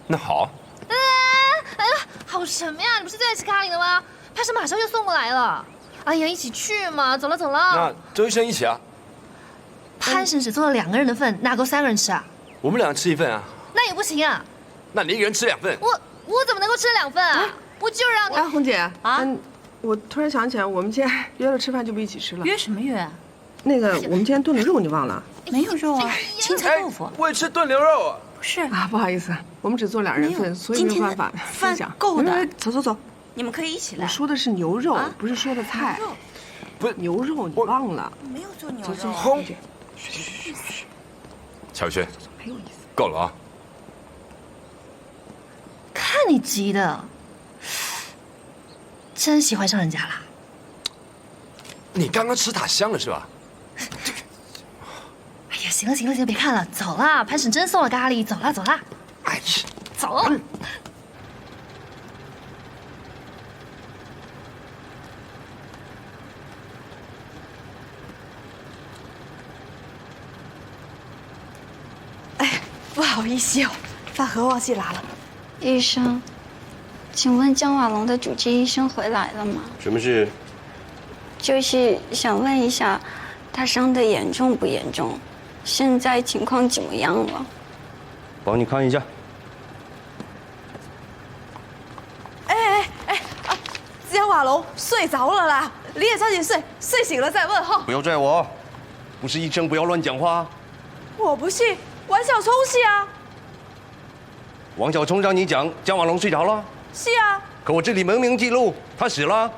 B: 那好。
G: 哎呀，好什么呀？你不是最爱吃咖喱的吗？潘婶马上就送过来了。哎呀，一起去嘛！走了走了。
B: 那周医生一起啊。
G: 潘婶只做了2个人的份，哪够3个人吃啊？
B: 我们俩吃1份啊。
G: 那也不行啊。
B: 那你一个人吃2份。
G: 我怎么能够吃2份啊？我就让你。
A: 红姐啊，我突然想起来，我们今天约了吃饭就不一起吃了。
T: 约什么约啊？
A: 那个我们今天炖的肉你忘了？
T: 没有肉啊，青菜豆腐。
C: 我也吃炖牛肉啊。
T: 不是
A: 啊，不好意思，我们只做2人份，所以没有办法分享。
T: 够的。
A: 走走走，
T: 你们可以一起来。
A: 我说的是牛肉，不是说的菜。
C: 不是
A: 牛肉，你忘了？
T: 没有做牛
A: 肉。走
C: 走。
B: 乔轩，
A: 很有意思。
B: 够了啊！
G: 看你急的，真喜欢上人家啦？
B: 你刚刚吃塔香了是吧？
G: 哎呀，行了行了行了，别看了，走啦！潘婶真送了咖喱，走啦走啦。
C: 哎呀，
G: 走。
U: 不好意思哦，饭盒忘记拿了。
D: 医生，请问江瓦龙的主治医生回来了吗？
M: 什么事？
D: 就是想问一下，他伤得严重不严重？现在情况怎么样了？
M: 帮你看一下。
U: 江瓦龙睡着了啦，你也早点睡，睡醒了再问哈。
M: 不要拽我，不是医生，不要乱讲话。
U: 我不信，王小聪是啊。
M: 王小聪让你讲江瓦龙睡着了。
U: 是啊。
M: 可我这里明明记录他死了。